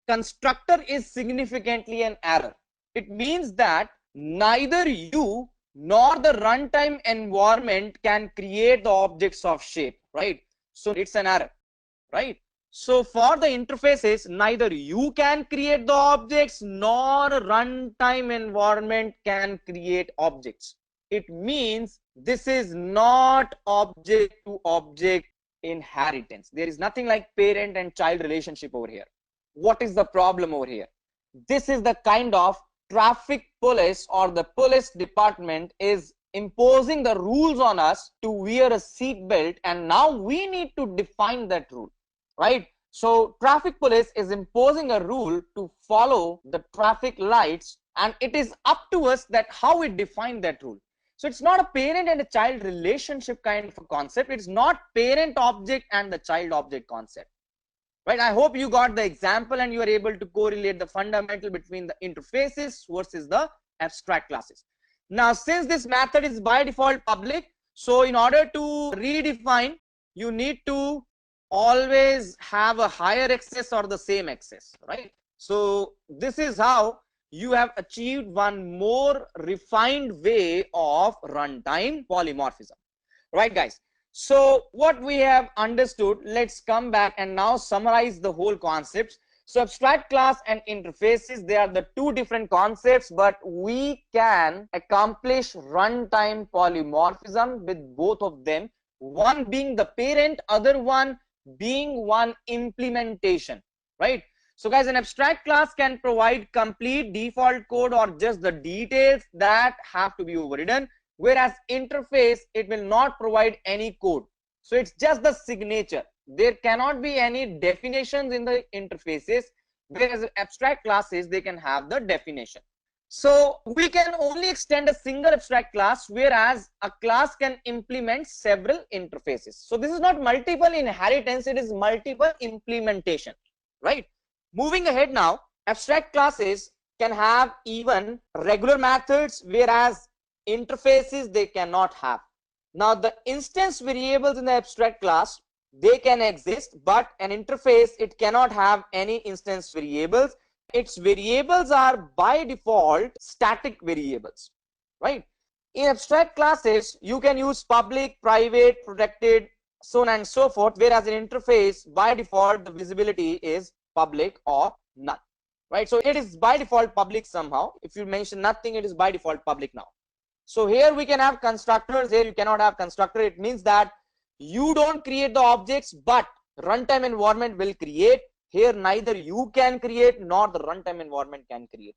constructor is significantly an error. It means that neither you nor the runtime environment can create the objects of shape, right? So it's an error, right? So for the interfaces, neither you can create the objects nor runtime environment can create objects. It means this is not object to object inheritance. There is nothing like parent and child relationship over here. What is the problem over here? This is the kind of traffic police, or the police department is imposing the rules on us to wear a seat belt, and now we need to define that rule, right? So traffic police is imposing a rule to follow the traffic lights, and it is up to us that how we define that rule. So it's not a parent and a child relationship kind of a concept. It's not parent object and the child object concept, right? I hope you got the example and you are able to correlate the fundamental between the interfaces versus the abstract classes. Now, since this method is by default public, so in order to redefine, you need to always have a higher access or the same access, right? So this is how you have achieved one more refined way of runtime polymorphism, right guys? So what we have understood, let's come back and now summarize the whole concepts. So abstract class and interfaces, they are the two different concepts, but we can accomplish runtime polymorphism with both of them, one being the parent, other one being one implementation, right? So guys, an abstract class can provide complete default code or just the details that have to be overridden, whereas interface, it will not provide any code. So it's just the signature. There cannot be any definitions in the interfaces, whereas abstract classes, they can have the definition. So we can only extend a single abstract class, whereas a class can implement several interfaces. So this is not multiple inheritance, it is multiple implementation, right? Moving ahead now, abstract classes can have even regular methods, whereas interfaces, they cannot have. Now the instance variables in the abstract class, they can exist, but an interface, it cannot have any instance variables. Its variables are by default static variables, right? In abstract classes, you can use public, private, protected, so on and so forth, whereas in interface, by default, the visibility is public or none, right? So it is by default public somehow. If you mention nothing, it is by default public now. So here we can have constructors, here you cannot have constructor. It means that you don't create the objects, but runtime environment will create. Here neither you can create nor the runtime environment can create.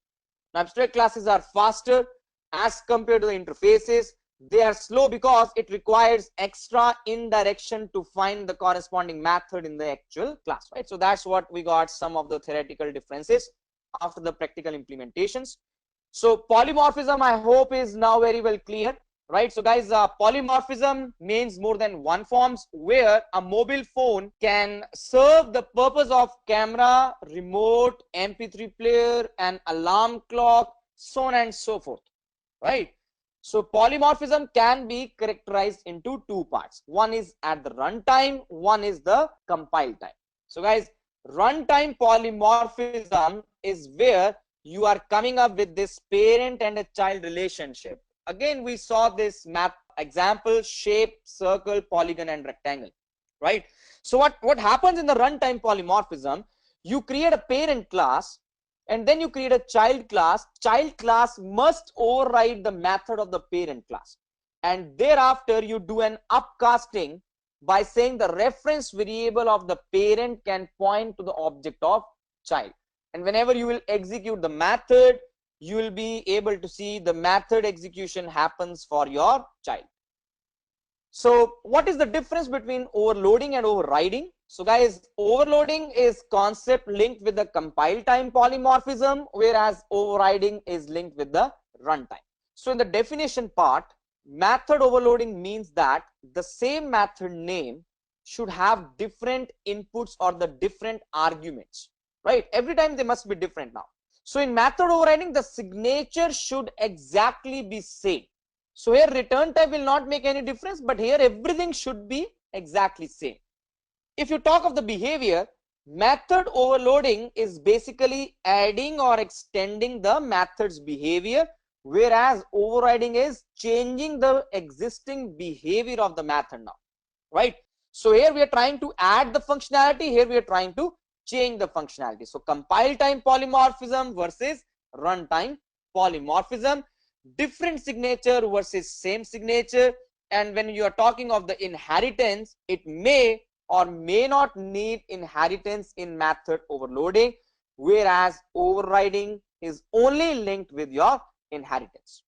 Now abstract classes are faster as compared to the interfaces. They are slow because it requires extra indirection to find the corresponding method in the actual class, right? So that's what we got, some of the theoretical differences after the practical implementations. So polymorphism, I hope, is now very well clear, right? So guys, polymorphism means more than one forms, where a mobile phone can serve the purpose of camera, remote, MP3 player, and alarm clock, so on and so forth, right? So polymorphism can be characterized into two parts. One is at the runtime, one is the compile time. So guys, runtime polymorphism is where you are coming up with this parent and a child relationship. Again, we saw this map example: shape, circle, polygon, and rectangle, right? So what happens in the runtime polymorphism, you create a parent class and then you create a child class. Child class must override the method of the parent class, and thereafter you do an upcasting by saying the reference variable of the parent can point to the object of child, and whenever you will execute the method, you will be able to see the method execution happens for your child. So what is the difference between overloading and overriding? So guys, overloading is concept linked with the compile time polymorphism, whereas overriding is linked with the runtime. So in the definition part, method overloading means that the same method name should have different inputs or the different arguments, right? Every time they must be different now. So in method overriding, the signature should exactly be same. So here return type will not make any difference, but here everything should be exactly same. If you talk of the behavior, method overloading is basically adding or extending the method's behavior, whereas overriding is changing the existing behavior of the method now, right? So here we are trying to add the functionality, here we are trying to change the functionality. So compile time polymorphism versus runtime polymorphism, different signature versus same signature. And when you are talking of the inheritance, it may or may not need inheritance in method overloading, whereas overriding is only linked with your inheritance.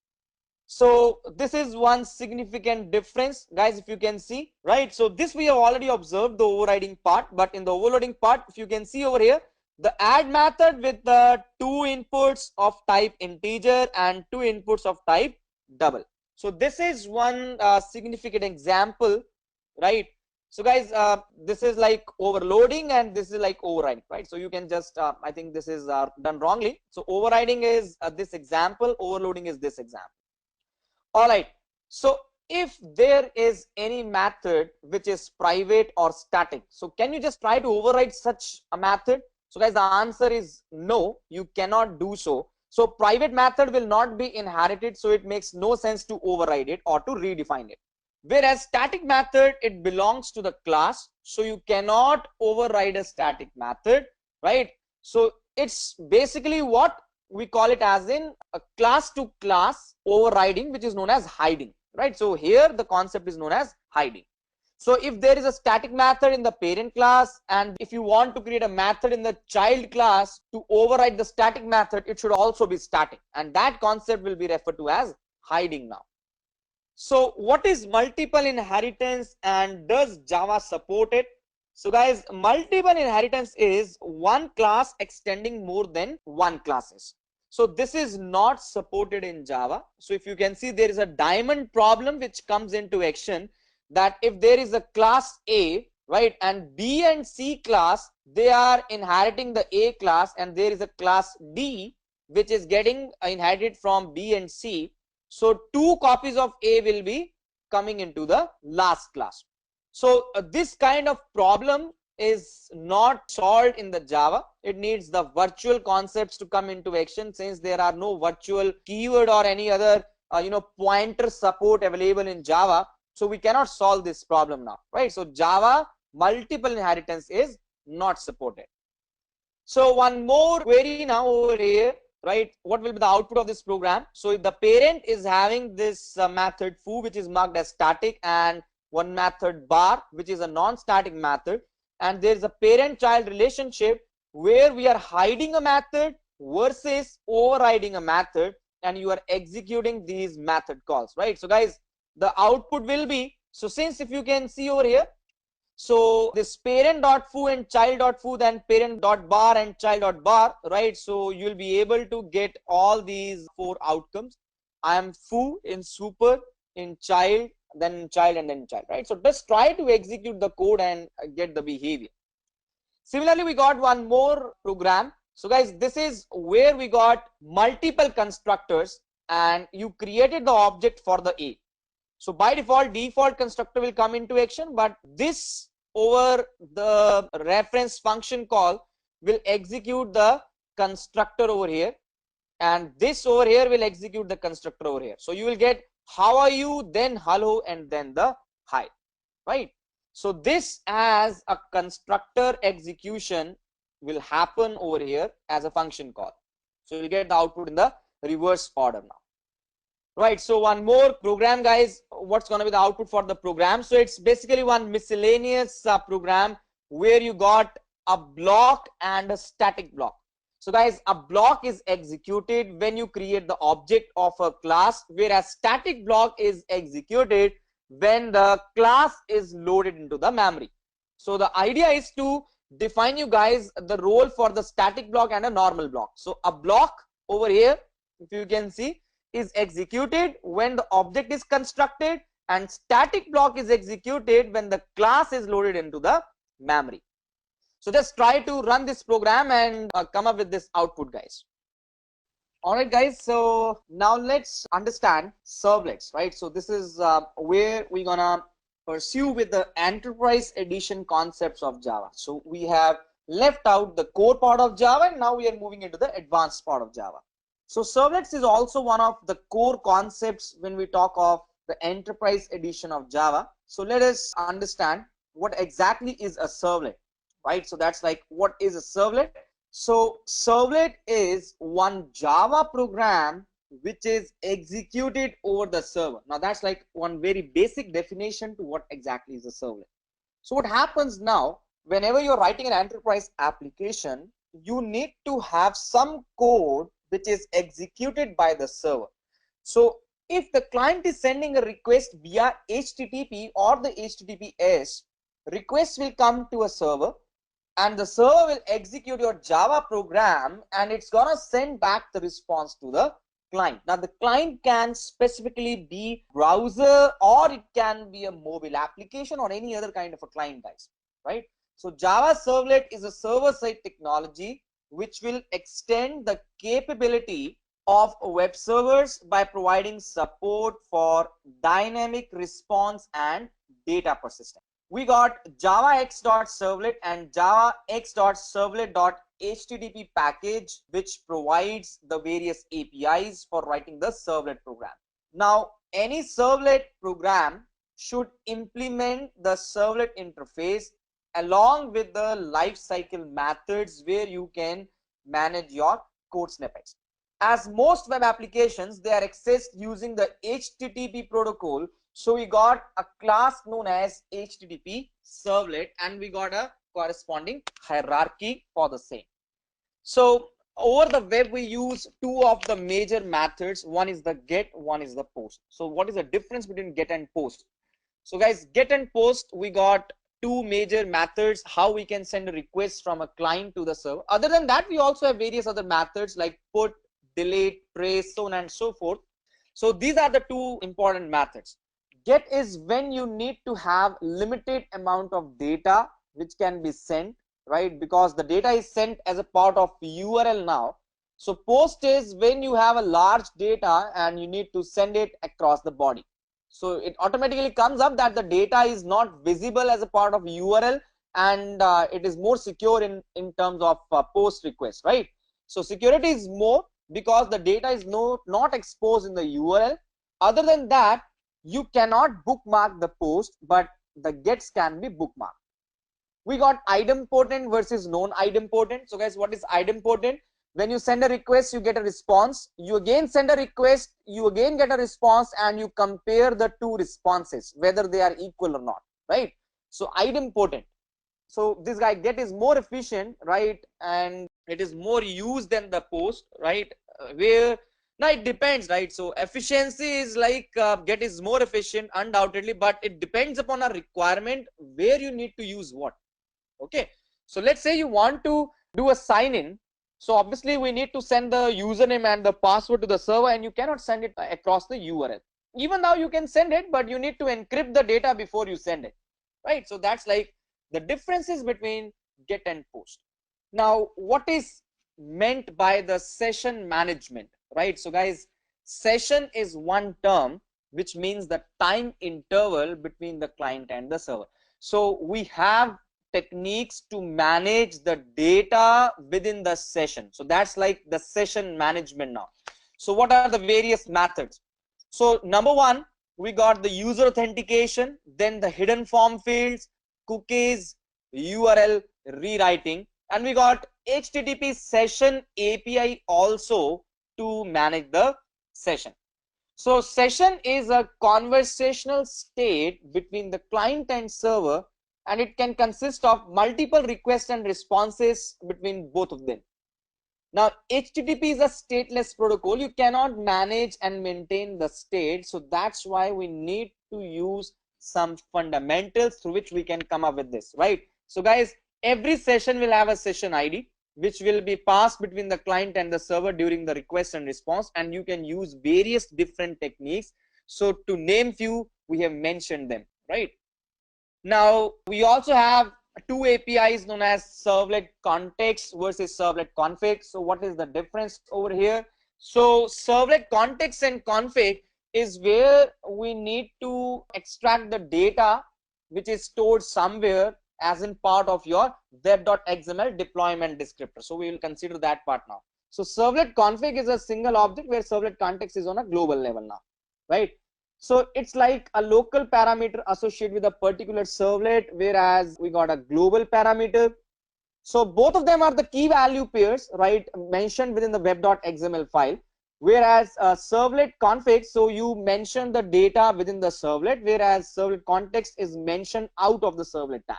So this is one significant difference, guys, if you can see, right? So this we have already observed the overriding part, but in the overloading part, if you can see over here, the add method with the 2 inputs of type integer and 2 inputs of type double. So this is one significant example, right? So guys, this is like overloading and this is like overriding, right? So you can just I think this is done wrongly. So overriding is this example, overloading is this example. All right, so if there is any method which is private or static, so can you just try to override such a method? So guys, the answer is no, you cannot do so. So private method will not be inherited, so it makes no sense to override it or to redefine it. Whereas static method, it belongs to the class, so you cannot override a static method, right? So it's basically what we call it as in a class to class overriding, which is known as hiding, right? So here the concept is known as hiding. So if there is a static method in the parent class, and if you want to create a method in the child class to override the static method, it should also be static, and that concept will be referred to as hiding now. So what is multiple inheritance and does Java support it? So guys, multiple inheritance is one class extending more than one classes. So this is not supported in Java. So if you can see, there is a diamond problem which comes into action, that if there is a class A, right, and B and C class, they are inheriting the A class, and there is a class D which is getting inherited from B and C. So 2 copies of A will be coming into the last class. So this kind of problem is not solved in the Java. It needs the virtual concepts to come into action, since there are no virtual keyword or any other pointer support available in Java. So we cannot solve this problem now, right? So Java multiple inheritance is not supported. So one more query now over here, right? What will be the output of this program? So if the parent is having this method foo, which is marked as static, and one method bar, which is a non-static method, and there is a parent-child relationship where we are hiding a method versus overriding a method, and you are executing these method calls, right? So guys, the output will be, so since if you can see over here, so this parent.foo and child.foo, then parent.bar and child.bar, right? So you'll be able to get all these 4 outcomes. I am foo in super, in child, then in child, and then in child, right? So just try to execute the code and get the behavior. Similarly, we got one more program. So guys, this is where we got multiple constructors, and you created the object for the A. So by default constructor will come into action, but this over the reference function call will execute the constructor over here, and this over here will execute the constructor over here. So you will get how are you, then hello, and then the hi, right? So this as a constructor execution will happen over here as a function call. So you'll get the output in the reverse order now. Right, so one more program, guys. What's going to be the output for the program? So it's basically one miscellaneous program where you got a block and a static block. So guys, a block is executed when you create the object of a class, whereas static block is executed when the class is loaded into the memory. So the idea is to define you guys the role for the static block and a normal block. So a block over here, if you can see, is executed when the object is constructed, and static block is executed when the class is loaded into the memory. So just try to run this program and come up with this output, guys. All right, guys, so now let's understand servlets, right? So this is where we're gonna pursue with the enterprise edition concepts of Java. So we have left out the core part of Java, and now we are moving into the advanced part of Java. So servlets is also one of the core concepts when we talk of the enterprise edition of Java. So let us understand what exactly is a servlet, right? So that's like, what is a servlet? So servlet is one Java program which is executed over the server. Now that's like one very basic definition to what exactly is a servlet. So what happens now, whenever you're writing an enterprise application, you need to have some code which is executed by the server. So if the client is sending a request via HTTP or the HTTPS, request will come to a server, and the server will execute your Java program, and it's gonna send back the response to the client. Now the client can specifically be browser, or it can be a mobile application, or any other kind of a client, guys, right? So Java Servlet is a server-side technology which will extend the capability of web servers by providing support for dynamic response and data persistence. We got Java X.Servlet and Java X.Servlet.HTTP package, which provides the various APIs for writing the servlet program. Now, any servlet program should implement the servlet interface along with the lifecycle methods where you can manage your code snippets. As most web applications, they are accessed using the HTTP protocol. So we got a class known as HTTP servlet, and we got a corresponding hierarchy for the same. So over the web, we use two of the major methods. One is the get, one is the post. So what is the difference between get and post? So guys, get and post, we got two major methods how we can send a request from a client to the server. Other than that, we also have various other methods like put, delete, trace, so on and so forth. So these are the two important methods. Get is when you need to have limited amount of data which can be sent, right? Because the data is sent as a part of URL now. So post is when you have a large data and you need to send it across the body. So it automatically comes up that the data is not visible as a part of URL, and it is more secure in terms of post request, right? So security is more because the data is not exposed in the URL. Other than that, you cannot bookmark the post, but the gets can be bookmarked. We got idempotent versus non-idempotent. So guys, what is idempotent? When you send a request, you get a response. You again send a request, you again get a response, and you compare the two responses, whether they are equal or not, right? So idempotent. So this guy get is more efficient, right? And it is more used than the post, right? Where now it depends, right? So efficiency is like get is more efficient undoubtedly, but it depends upon a requirement where you need to use what. Okay, so let's say you want to do a sign in. So obviously we need to send the username and the password to the server, and you cannot send it across the URL. Even now you can send it, but you need to encrypt the data before you send it, right? So that's like the differences between get and post. Now what is meant by the session management, right? So guys, session is one term which means the time interval between the client and the server. So we have techniques to manage the data within the session. So that's like the session management now. So what are the various methods? So number one, we got the user authentication, then the hidden form fields, cookies, URL rewriting, and we got HTTP session API also to manage the session. So session is a conversational state between the client and server, and it can consist of multiple requests and responses between both of them. Now HTTP is a stateless protocol. You cannot manage and maintain the state, so that's why we need to use some fundamentals through which we can come up with this, right? So guys, every session will have a session ID which will be passed between the client and the server during the request and response, and you can use various different techniques. So to name few, we have mentioned them, right? Now we also have two APIs known as servlet context versus servlet config. So what is the difference over here? So servlet context and config is where we need to extract the data which is stored somewhere as in part of your web.xml deployment descriptor. So we will consider that part now. So servlet config is a single object where servlet context is on a global level now, right? So it's like a local parameter associated with a particular servlet, whereas we got a global parameter. So both of them are the key value pairs, right, mentioned within the web.xml file. Whereas servlet config, so you mention the data within the servlet, whereas servlet context is mentioned out of the servlet tag.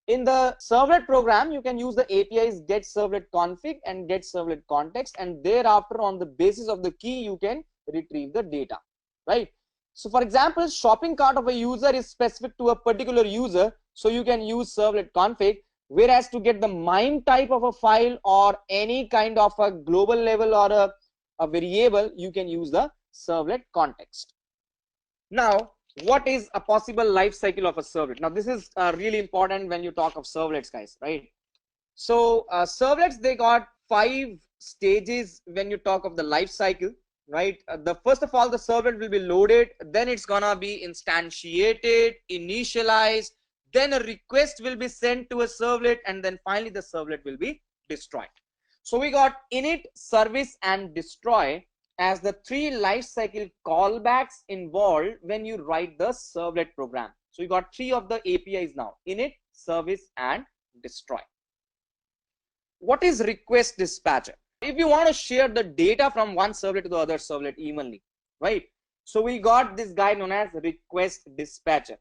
In the servlet program, you can use the APIs get servlet config and get servlet context, and thereafter on the basis of the key you can retrieve the data, right? So for example, shopping cart of a user is specific to a particular user, so you can use servlet config, Whereas to get the MIME type of a file or any kind of a global level or a variable, you can use the servlet context. Now, what is a possible life cycle of a servlet? Now, this is really important when you talk of servlets, guys, right? So servlets, they got 5 stages when you talk of the life cycle, right? The first of all, the servlet will be loaded, then it's gonna be instantiated, initialized, then a request will be sent to a servlet, and then finally the servlet will be destroyed. So we got init, service, and destroy as the 3 lifecycle callbacks involved when you write the servlet program. So you got 3 of the APIs now: init, service, and destroy. What is request dispatcher? If you want to share the data from one servlet to the other servlet evenly, right? So we got this guy known as request dispatcher,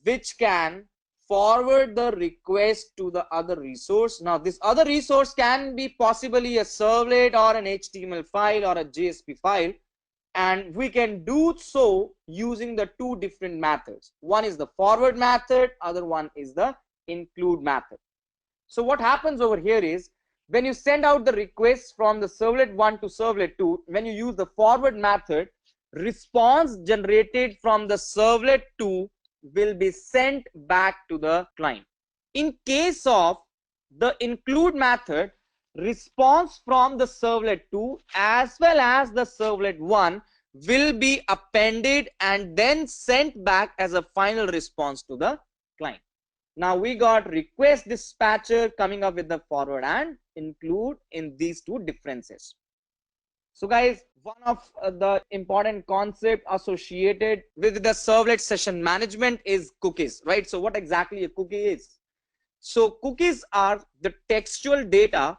which can forward the request to the other resource. Now this other resource can be possibly a servlet or an HTML file or a JSP file, and we can do so using the 2 different methods. One is the forward method, other one is the include method. So what happens over here is, when you send out the request from the servlet 1 to servlet 2, when you use the forward method, response generated from the servlet 2 will be sent back to the client. In case of the include method, response from the servlet 2 as well as the servlet 1 will be appended and then sent back as a final response to the client. Now we got request dispatcher coming up with the forward and include in these 2 differences. So guys, one of the important concept associated with the servlet session management is cookies, right? So what exactly a cookie is? So cookies are the textual data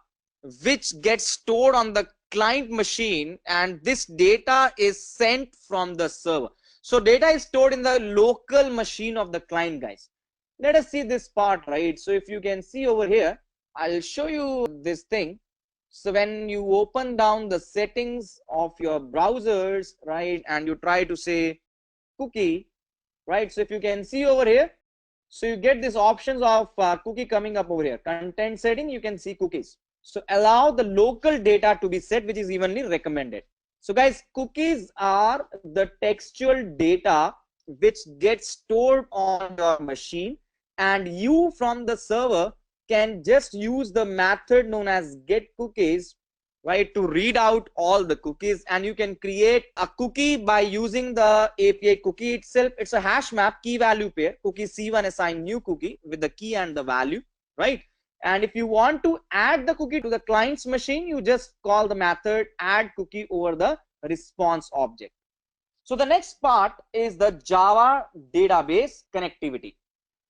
which gets stored on the client machine, and this data is sent from the server. So data is stored in the local machine of the client, guys. Let us see this part, right? So if you can see over here, I'll show you this thing. So when you open down the settings of your browsers, right, and you try to say cookie, right? So if you can see over here, so you get these options of cookie coming up over here. Content setting, you can see cookies. So allow the local data to be set, which is evenly recommended. So guys, cookies are the textual data which gets stored on your machine, and you from the server can just use the method known as get cookies, right, to read out all the cookies, and you can create a cookie by using the API cookie itself. It's a hash map key value pair. Cookie C1 assign new cookie with the key and the value, right? And if you want to add the cookie to the client's machine, you just call the method add cookie over the response object. So the next part is the Java database connectivity.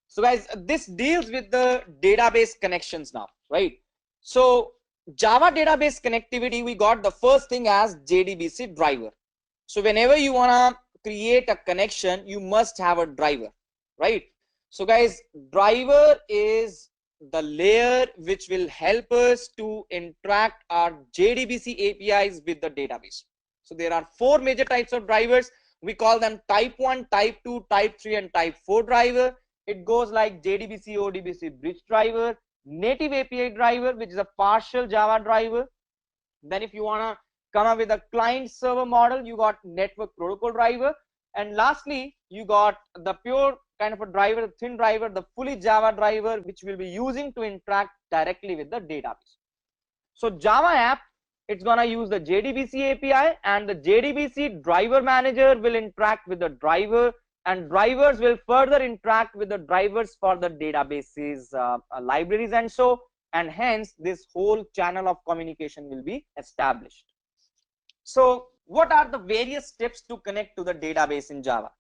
So guys, this deals with the database connections now, right? So Java database connectivity, we got the first thing as JDBC driver. So whenever you wanna create a connection, you must have a driver, right? So guys, driver is the layer which will help us to interact our JDBC APIs with the database. So there are 4 major types of drivers. We call them type 1, type 2, type 3, and type 4 driver. It goes like JDBC, ODBC bridge driver, native API driver, which is a partial Java driver. Then if you want to come up with a client server model, you got network protocol driver. And lastly, you got the pure kind of a driver, thin driver, the fully Java driver, which we'll be using to interact directly with the database. So Java app, it's gonna use the JDBC API, and the JDBC driver manager will interact with the driver, and drivers will further interact with the drivers for the databases libraries, and hence this whole channel of communication will be established. So what are the various steps to connect to the database in Java?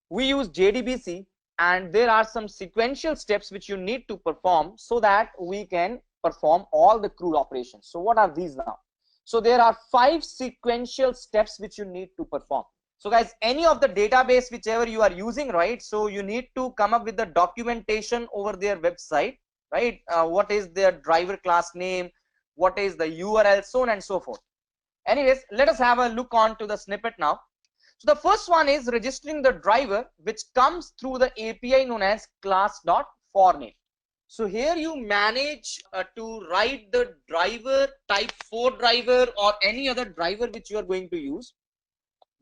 We use JDBC, and there are some sequential steps which you need to perform so that we can perform all the CRUD operations. So what are these now? So there are 5 sequential steps which you need to perform. So guys, any of the database whichever you are using, right, so you need to come up with the documentation over their website, right? What is their driver class name, what is the URL, so on and so forth. Anyways, let us have a look on to the snippet now. So the first one is registering the driver, which comes through the API known as class.forName. So here you manage to write the driver, type 4 driver or any other driver which you are going to use.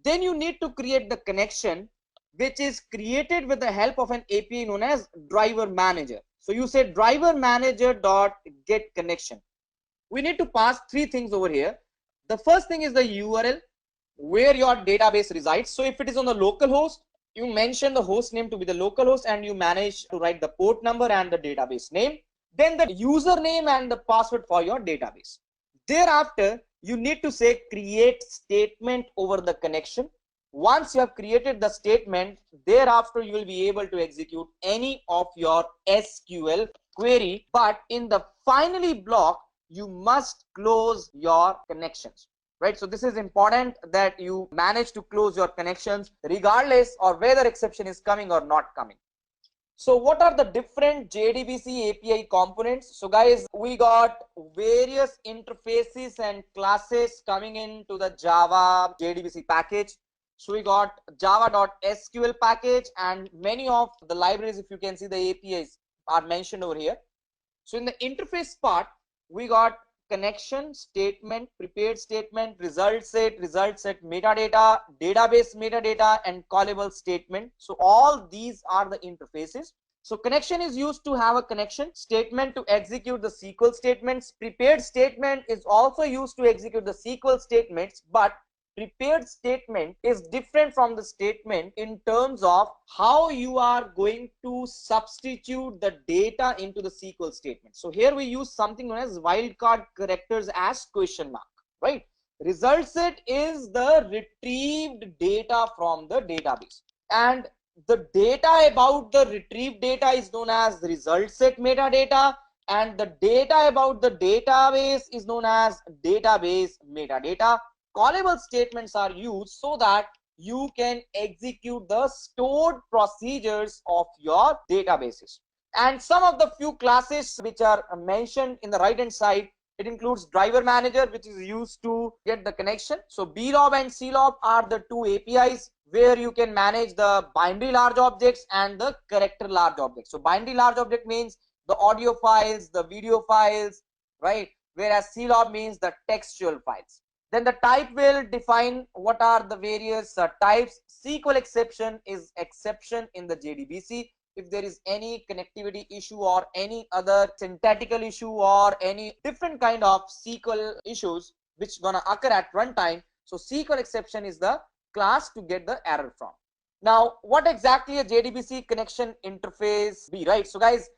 Then you need to create the connection, which is created with the help of an API known as driver manager. So you say driver manager dot get connection. We need to pass three things over here. The first thing is the URL where your database resides. So if it is on the local host, you mention the host name to be the local host and you manage to write the port number and the database name. Then the username and the password for your database. Thereafter, you need to say create statement over the connection. Once you have created the statement, thereafter you will be able to execute any of your SQL query. But in the finally block, you must close your connections. Right, so this is important that you manage to close your connections regardless of whether exception is coming or not coming. So what are the different JDBC API components? So guys, we got various interfaces and classes coming into the Java JDBC package. So we got java.sql package and many of the libraries, if you can see, the APIs are mentioned over here. So in the interface part, we got connection, statement, prepared statement, result set metadata, database metadata, and callable statement. So all these are the interfaces. So connection is used to have a connection, statement to execute the SQL statements, prepared statement is also used to execute the SQL statements, but prepared statement is different from the statement in terms of how you are going to substitute the data into the SQL statement. So here we use something known as wildcard characters as question mark, right? Result set is the retrieved data from the database, and the data about the retrieved data is known as result set metadata, and the data about the database is known as database metadata. Callable statements are used so that you can execute the stored procedures of your databases. And some of the few classes which are mentioned in the right hand side, it includes driver manager, which is used to get the connection. So blob and clob are the two APIs where you can manage the binary large objects and the character large objects. So binary large object means the audio files, the video files, right? Whereas clob means the textual files. Then the type will define what are the various types. SQL exception is exception in the JDBC. If there is any connectivity issue or any other syntactical issue or any different kind of SQL issues which gonna occur at runtime, so SQL exception is the class to get the error from. Now, what exactly a JDBC connection interface be, right? So guys,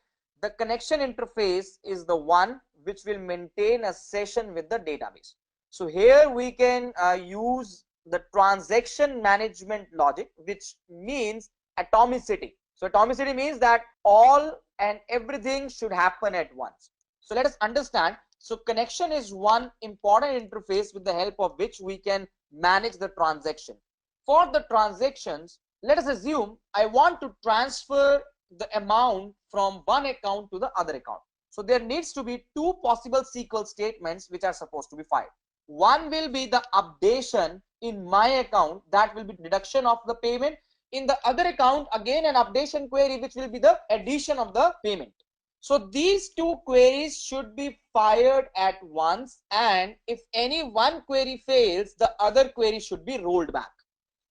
the connection interface is the one which will maintain a session with the database. So here we can use the transaction management logic, which means atomicity. So atomicity means that all and everything should happen at once. So let us understand. So connection is one important interface with the help of which we can manage the transaction. For the transactions, let us assume I want to transfer the amount from one account to the other account. So there needs to be two possible SQL statements which are supposed to be filed. One will be the updation in my account, that will be deduction of the payment. In the other account, again an updation query which will be the addition of the payment. So these two queries should be fired at once, and if any one query fails, the other query should be rolled back.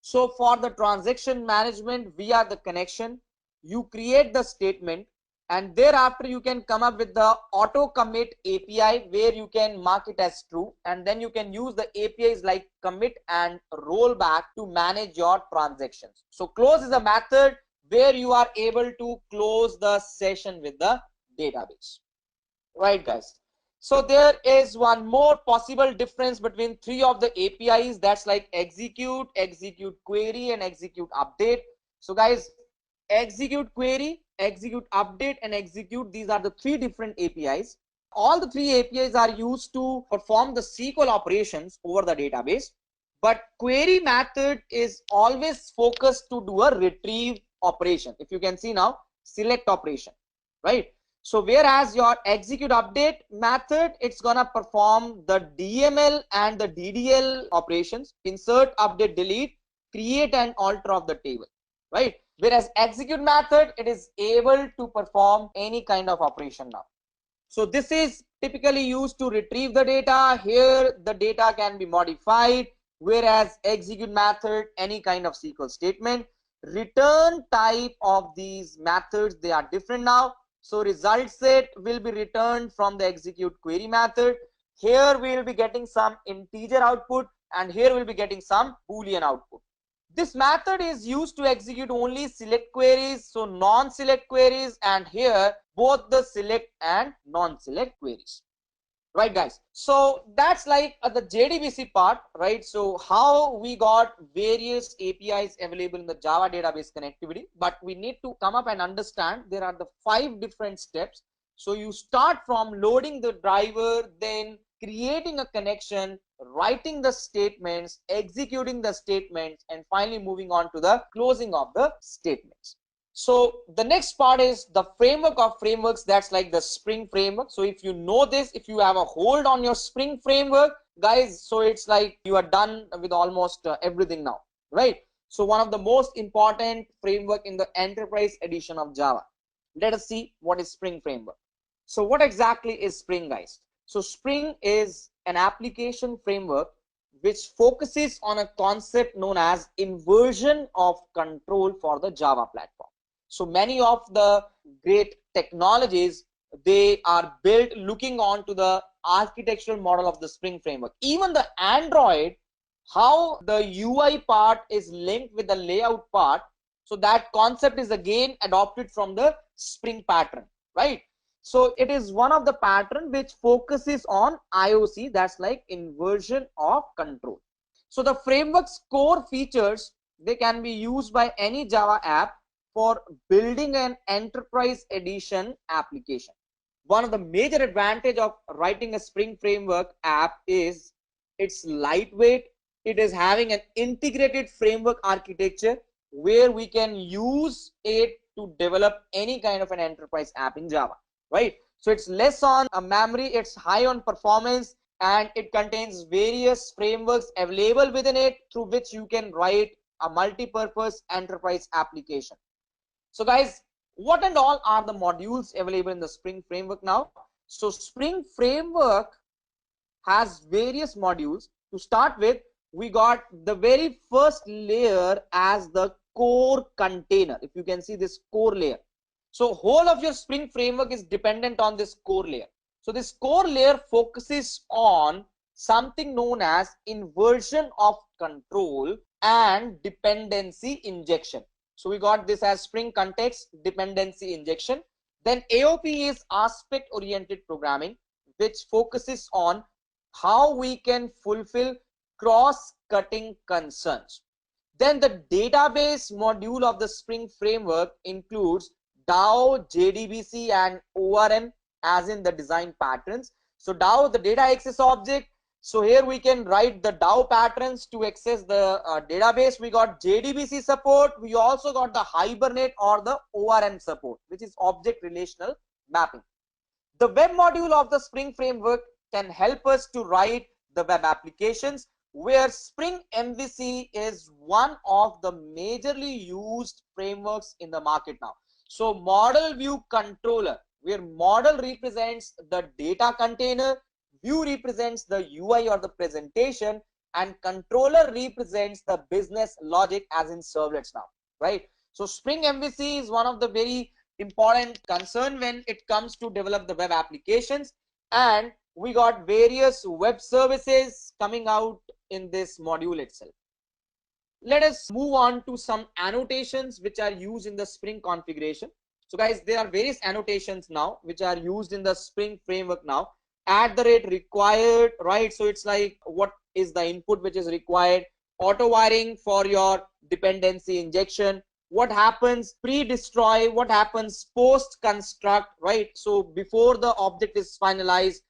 So for the transaction management via the connection, you create the statement, and thereafter you can come up with the auto commit API where you can mark it as true, and then you can use the APIs like commit and rollback to manage your transactions. So close is a method where you are able to close the session with the database. Right guys, so there is one more possible difference between three of the APIs, that's like execute, execute query, and execute update. So guys, execute query, execute update, and execute, these are the three different APIs. All the three APIs are used to perform the SQL operations over the database, but query method is always focused to do a retrieve operation. If you can see now, select operation, right? So whereas your execute update method, it's gonna perform the DML and the DDL operations, insert, update, delete, create and alter of the table, right? Whereas execute method, it is able to perform any kind of operation now. So this is typically used to retrieve the data. Here the data can be modified, whereas execute method, any kind of SQL statement. Return type of these methods, they are different now. So result set will be returned from the execute query method. Here we will be getting some integer output, and here we'll be getting some boolean output. This method is used to execute only select queries, so non-select queries, and here both the select and non-select queries. Right, guys? So that's like the JDBC part, right? So how we got various APIs available in the Java database connectivity, but we need to come up and understand there are the 5 different steps. So you start from loading the driver, then creating a connection, writing the statements, executing the statements, and finally moving on to the closing of the statements. So the next part is the framework of frameworks. That's like the Spring framework. So if you know this, if you have a hold on your Spring framework, guys, so it's like you are done with almost everything now, right? So one of the most important framework in the enterprise edition of Java. Let us see what is Spring framework. So what exactly is Spring, guys? So Spring is an application framework which focuses on a concept known as inversion of control for the Java platform. So many of the great technologies, they are built looking on to the architectural model of the Spring framework. Even the Android, how the UI part is linked with the layout part, so that concept is again adopted from the Spring pattern, right? So it is one of the pattern which focuses on IOC, that's like inversion of control. So the framework's core features, they can be used by any Java app for building an enterprise edition application. One of the major advantage of writing a Spring framework app is it's lightweight. It is having an integrated framework architecture where we can use it to develop any kind of an enterprise app in Java, right? So it's less on a memory, it's high on performance, and it contains various frameworks available within it through which you can write a multi-purpose enterprise application. So guys, what and all are the modules available in the Spring framework now? So Spring framework has various modules. To start with, we got the very first layer as the core container. If you can see this core layer. So whole of your Spring framework is dependent on this core layer. So this core layer focuses on something known as inversion of control and dependency injection. So we got this as Spring context dependency injection. Then AOP is aspect oriented programming, which focuses on how we can fulfill cross-cutting concerns. Then the database module of the Spring framework includes DAO, JDBC, and ORM, as in the design patterns. So DAO, the data access object. So here we can write the DAO patterns to access the database. We got JDBC support. We also got the Hibernate or the ORM support, which is object relational mapping. The web module of the Spring framework can help us to write the web applications, where Spring MVC is one of the majorly used frameworks in the market now. So model view controller, where model represents the data container, view represents the UI or the presentation, and controller represents the business logic, as in servlets now, right? So Spring MVC is one of the very important concern when it comes to develop the web applications, and we got various web services coming out in this module itself. Let us move on to some annotations which are used in the Spring configuration. So guys, there are various annotations now which are used in the Spring framework now. @required, right? So it's like what is the input which is required. Auto wiring for your dependency injection. What happens pre-destroy, what happens post-construct, right? So before the object is finalized,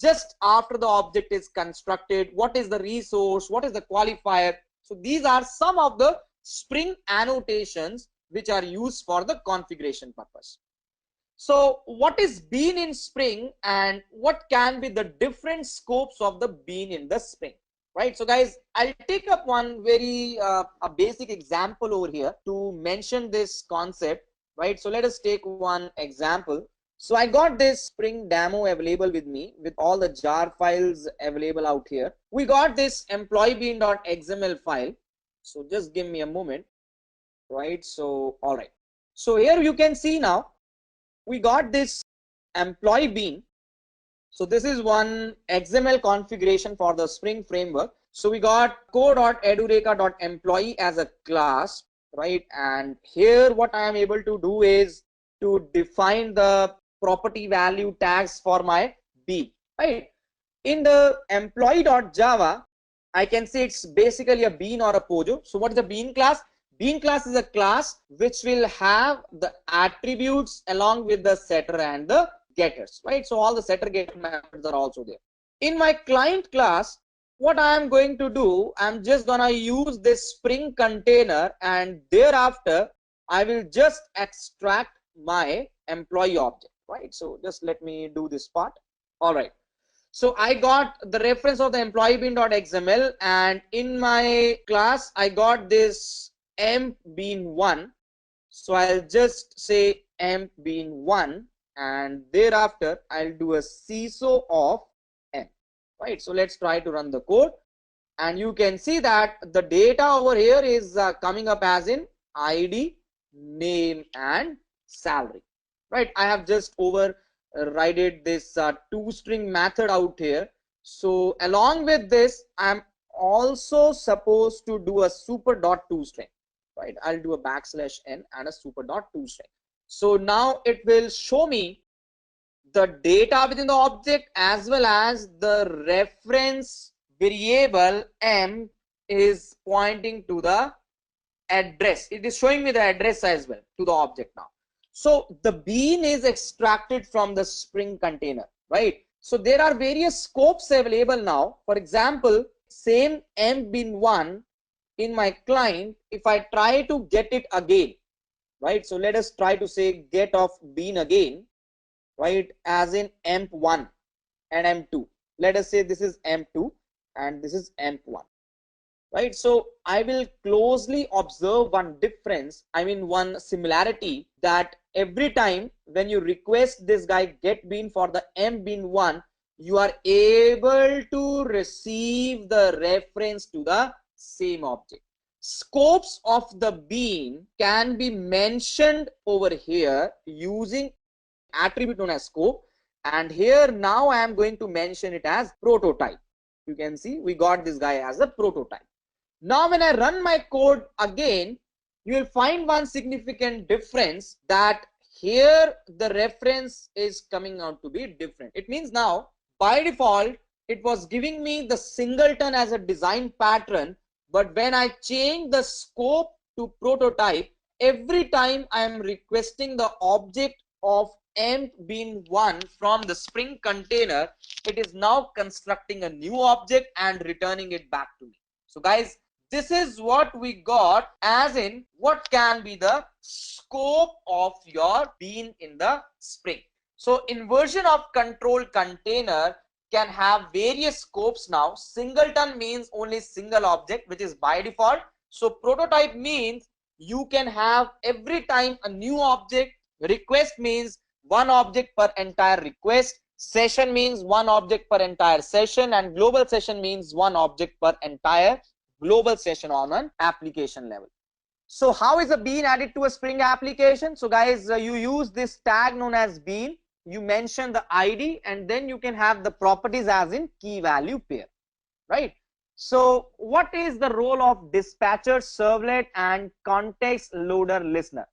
just after the object is constructed, what is the resource, what is the qualifier. So these are some of the Spring annotations which are used for the configuration purpose. So what is bean in Spring and what can be the different scopes of the bean in the Spring? right? So guys, I'll take up one very a basic example over here to mention this concept, right? So let us take one example. So I got this Spring demo available with me with all the jar files available out here. We got this employee bean.xml file. So just give me a moment, right? So all right. So here you can see now we got this employee bean. So this is one XML configuration for the Spring framework. So we got co.edureka.employee as a class, right? And here what I am able to do is to define the property value tags for my bean, right? In the employee.java, I can say it's basically a bean or a pojo. So what is a bean class? Bean class is a class which will have the attributes along with the setter and the getters, right? So all the setter getter methods are also there. In my client class, what I am going to do, I'm just gonna use this Spring container, and thereafter I will just extract my employee object, right? So just let me do this part. All right. So I got the reference of the employee bean.xml, and in my class I got this emp bean1. So I'll just say emp bean1, and thereafter I'll do a CISO of emp, right? So let's try to run the code, and you can see that the data over here is coming up as in ID, name, and salary, right? I have just overridden this toString method out here. So along with this, I'm also supposed to do a super.toString, right? I'll do a \n and a super.toString. So now it will show me the data within the object as well as the reference variable m is pointing to the address. It is showing me the address as well to the object now. So the bean is extracted from the Spring container, right? So there are various scopes available now. For example, same emp bean1 in my client, if I try to get it again, right? So let us try to say get of bean again, right? As in emp1 and emp2. Let us say this is emp2 and this is emp1, right? So I will closely observe one difference, I mean one similarity, that every time when you request this guy get bean for the emp bean1, you are able to receive the reference to the same object. Scopes of the bean can be mentioned over here using attribute known as scope, and here now I am going to mention it as prototype. You can see we got this guy as a prototype. Now when I run my code again, you will find one significant difference, that here the reference is coming out to be different. It means now by default it was giving me the singleton as a design pattern, but when I change the scope to prototype, every time I am requesting the object of emp bean1 from the Spring container, it is now constructing a new object and returning it back to me. So guys, this is what we got as in what can be the scope of your bean in the Spring. So inversion of control container can have various scopes now. Singleton means only single object, which is by default. So prototype means you can have every time a new object. Request means one object per entire request. Session means one object per entire session, and global session means one object per entire global session on an application level. So how is a bean added to a Spring application? So guys, you use this tag known as bean. You mention the ID, and then you can have the properties as in key value pair, right? So what is the role of dispatcher, servlet, and context loader listener?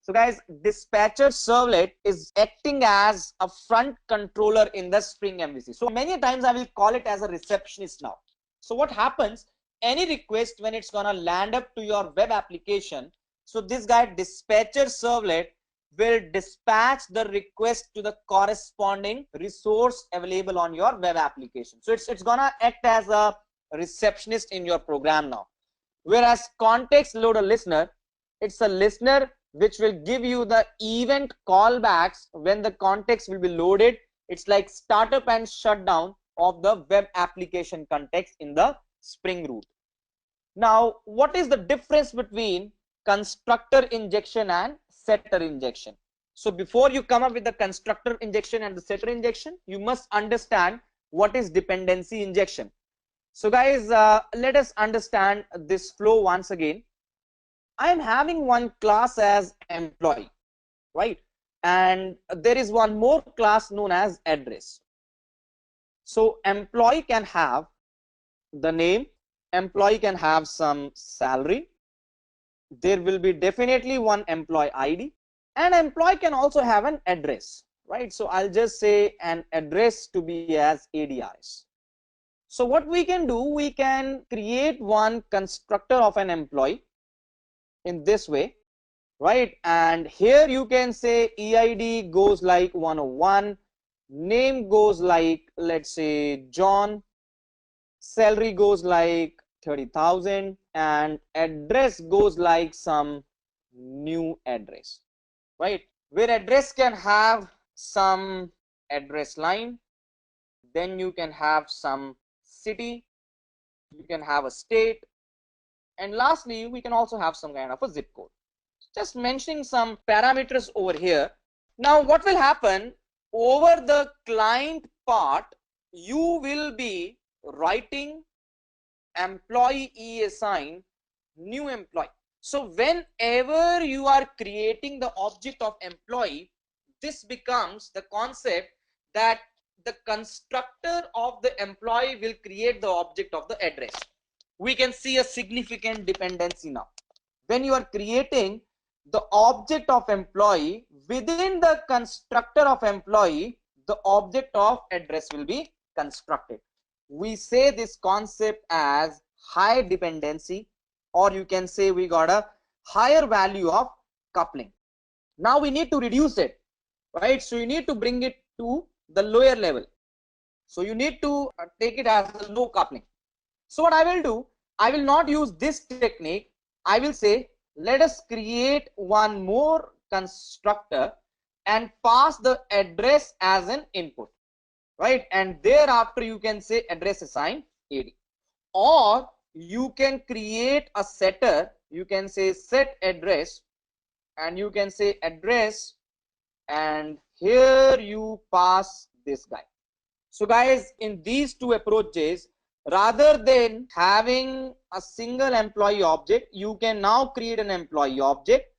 So guys, dispatcher servlet is acting as a front controller in the Spring MVC. So many times I will call it as a receptionist now. So what happens, any request when it's gonna land up to your web application, so this guy dispatcher servlet will dispatch the request to the corresponding resource available on your web application. So it's gonna act as a receptionist in your program now. Whereas context loader listener, it's a listener which will give you the event callbacks when the context will be loaded. It's like startup and shutdown of the web application context in the Spring root. Now, what is the difference between constructor injection and setter injection? So before you come up with the constructor injection and the setter injection, you must understand what is dependency injection. So guys, let us understand this flow once again. I am having one class as employee, right? And there is one more class known as address. So employee can have the name, employee can have some salary, there will be definitely one employee ID, and employee can also have an address, right? So I'll just say an address to be as ADRS. So what we can do, we can create one constructor of an employee in this way, right? And here you can say EID goes like 101, name goes like, let's say, John, salary goes like 30,000, and address goes like some new address, right? Where address can have some address line, then you can have some city, you can have a state, and lastly we can also have some kind of a zip code. Just mentioning some parameters over here. Now what will happen over the client part, you will be writing employee assign new employee. So whenever you are creating the object of employee, this becomes the concept that the constructor of the employee will create the object of the address. We can see a significant dependency now. When you are creating the object of employee, within the constructor of employee, the object of address will be constructed. We say this concept as high dependency, or you can say we got a higher value of coupling. Now we need to reduce it, right? So you need to bring it to the lower level. So you need to take it as a low coupling. So what I will do, I will not use this technique. I will say, let us create one more constructor and pass the address as an input, right? And thereafter you can say address assign AD, or you can create a setter. You can say set address, and you can say address, and here you pass this guy. So guys, in these two approaches, rather than having a single employee object, you can now create an employee object.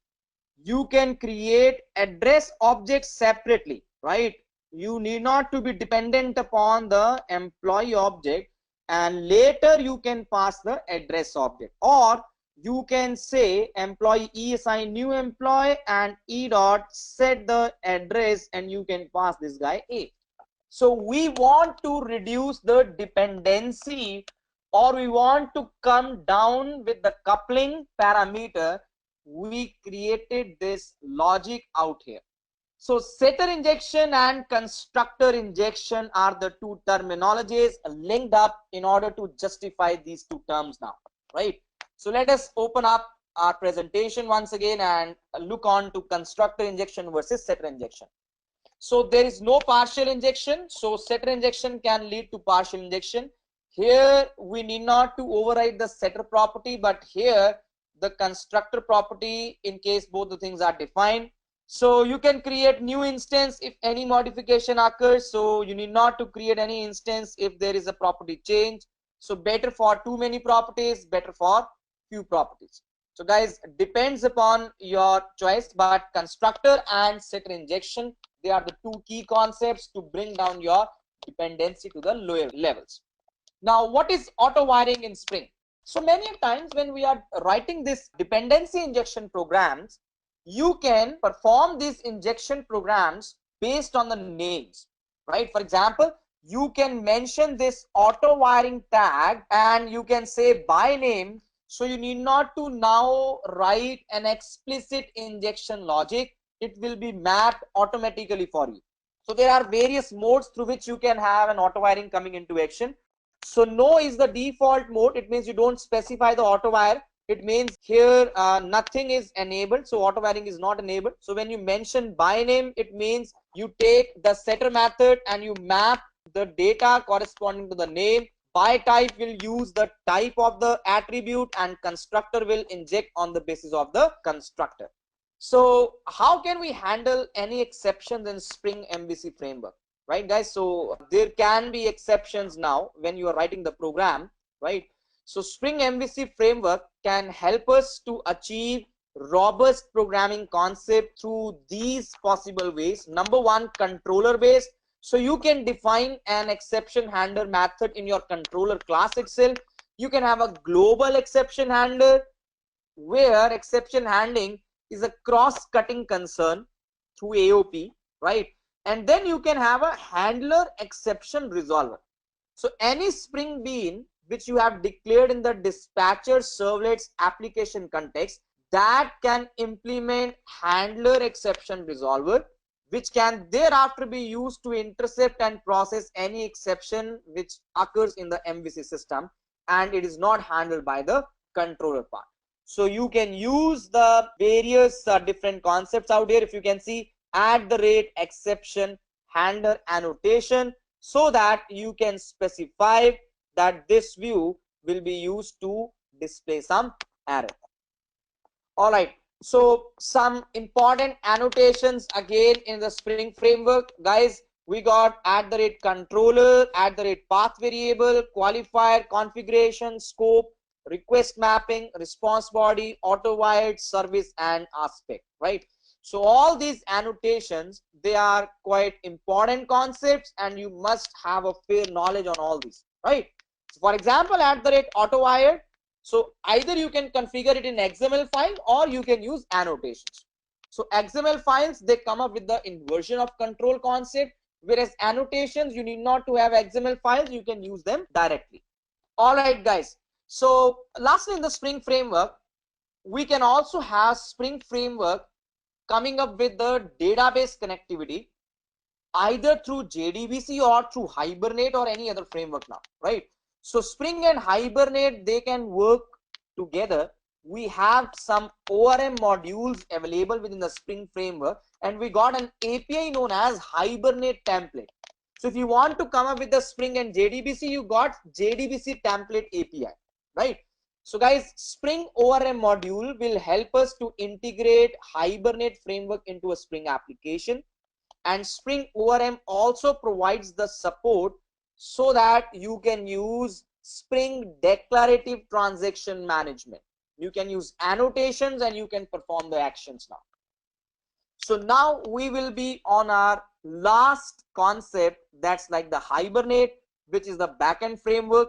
You can create address objects separately, right? You need not to be dependent upon the employee object, and later you can pass the address object. Or you can say employee E assign new employee and E dot set the address, and you can pass this guy A. So we want to reduce the dependency, or we want to come down with the coupling parameter. We created this logic out here. So setter injection and constructor injection are the two terminologies linked up in order to justify these two terms now, right? So let us open up our presentation once again and look on to constructor injection versus setter injection. So there is no partial injection, so setter injection can lead to partial injection. Here we need not to override the setter property, but here the constructor property, in case both the things are defined. So you can create new instance if any modification occurs. So you need not to create any instance if there is a property change. So better for too many properties, better for few properties. So guys, depends upon your choice, but constructor and setter injection, they are the two key concepts to bring down your dependency to the lower levels. Now, what is auto wiring in Spring? So many times when we are writing this dependency injection programs, you can perform these injection programs based on the names, right? For example, you can mention this auto wiring tag and you can say by name. So you need not to now write an explicit injection logic. It will be mapped automatically for you. So there are various modes through which you can have an auto wiring coming into action. So no is the default mode. It means you don't specify the auto wire. It means here nothing is enabled, so auto wiring is not enabled. So when you mention by name, it means you take the setter method and you map the data corresponding to the name By type will use the type of the attribute, and constructor will inject on the basis of the constructor. So how can we handle any exceptions in Spring MVC framework, right guys? So there can be exceptions now when you are writing the program, right? So Spring MVC framework can help us to achieve robust programming concept through these possible ways. Number one, controller based. So you can define an exception handler method in your controller class itself. You can have a global exception handler where exception handling is a cross-cutting concern through AOP, right? And then you can have a handler exception resolver. So any Spring Bean which you have declared in the dispatcher servlets application context, that can implement handler exception resolver, which can thereafter be used to intercept and process any exception which occurs in the MVC system, and it is not handled by the controller part. So you can use the various different concepts out here. If you can see @exception handler annotation, so that you can specify that this view will be used to display some error. All right. So some important annotations again in the Spring framework, guys. We got @controller, @path variable, qualifier, configuration, scope, request mapping, response body, auto wired, service, and aspect, right? So all these annotations, they are quite important concepts, and you must have a fair knowledge on all these, right? So for example, @auto wired, so either you can configure it in XML file or you can use annotations. So XML files, they come up with the inversion of control concept, whereas annotations, you need not to have XML files, you can use them directly. All right, guys. So lastly, in the Spring framework, we can also have Spring framework coming up with the database connectivity either through JDBC or through Hibernate or any other framework now, right? So Spring and Hibernate, they can work together. We have some ORM modules available within the Spring framework, and we got an API known as Hibernate template. So if you want to come up with the Spring and JDBC, you got JDBC template API, right? So guys, Spring ORM module will help us to integrate Hibernate framework into a Spring application, and Spring ORM also provides the support so that you can use Spring declarative transaction management. You can use annotations and you can perform the actions now. So now we will be on our last concept, that's like the Hibernate, which is the backend framework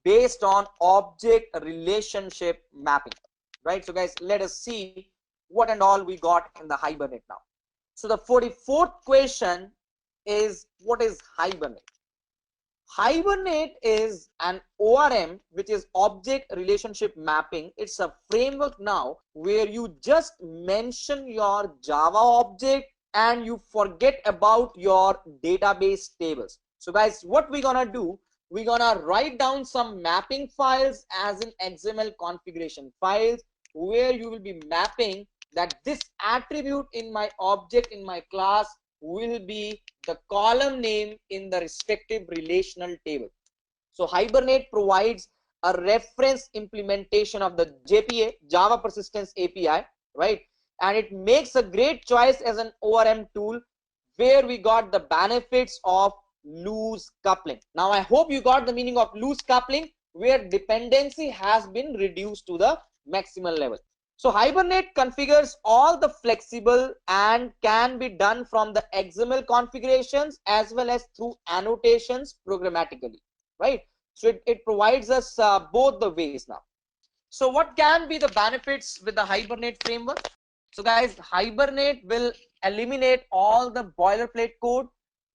based on object relationship mapping, right? So guys, let us see what and all we got in the Hibernate now. So the 44th question is, what is Hibernate? Hibernate is an ORM, which is object relationship mapping. It's a framework now where you just mention your Java object and you forget about your database tables. So guys, what we're gonna do, we're gonna write down some mapping files as in XML configuration files, where you will be mapping that this attribute in my object in my class will be the column name in the respective relational table. So Hibernate provides a reference implementation of the JPA, Java Persistence API, right? And it makes a great choice as an ORM tool, where we got the benefits of loose coupling. Now I hope you got the meaning of loose coupling, where dependency has been reduced to the maximal level. So Hibernate configures all the flexible and can be done from the XML configurations as well as through annotations programmatically, right? So it provides us both the ways now. So what can be the benefits with the Hibernate framework? So guys, Hibernate will eliminate all the boilerplate code,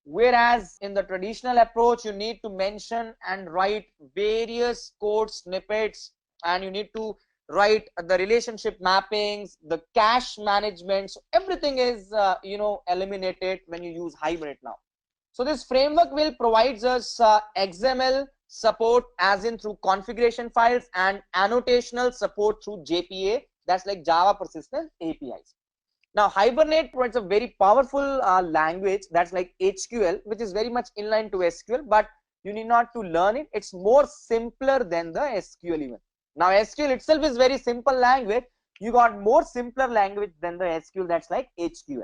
whereas in the traditional approach, you need to mention and write various code snippets, and you need to write the relationship mappings, the cache management. So everything is eliminated when you use Hibernate now. So this framework will provide us XML support as in through configuration files, and annotational support through JPA, that's like Java Persistence APIs. Now Hibernate provides a very powerful language, that's like HQL, which is very much inline to SQL, but You need not to learn it. It's more simpler than the SQL even. Now SQL itself is very simple language. You got more simpler language than the SQL, that's like HQL.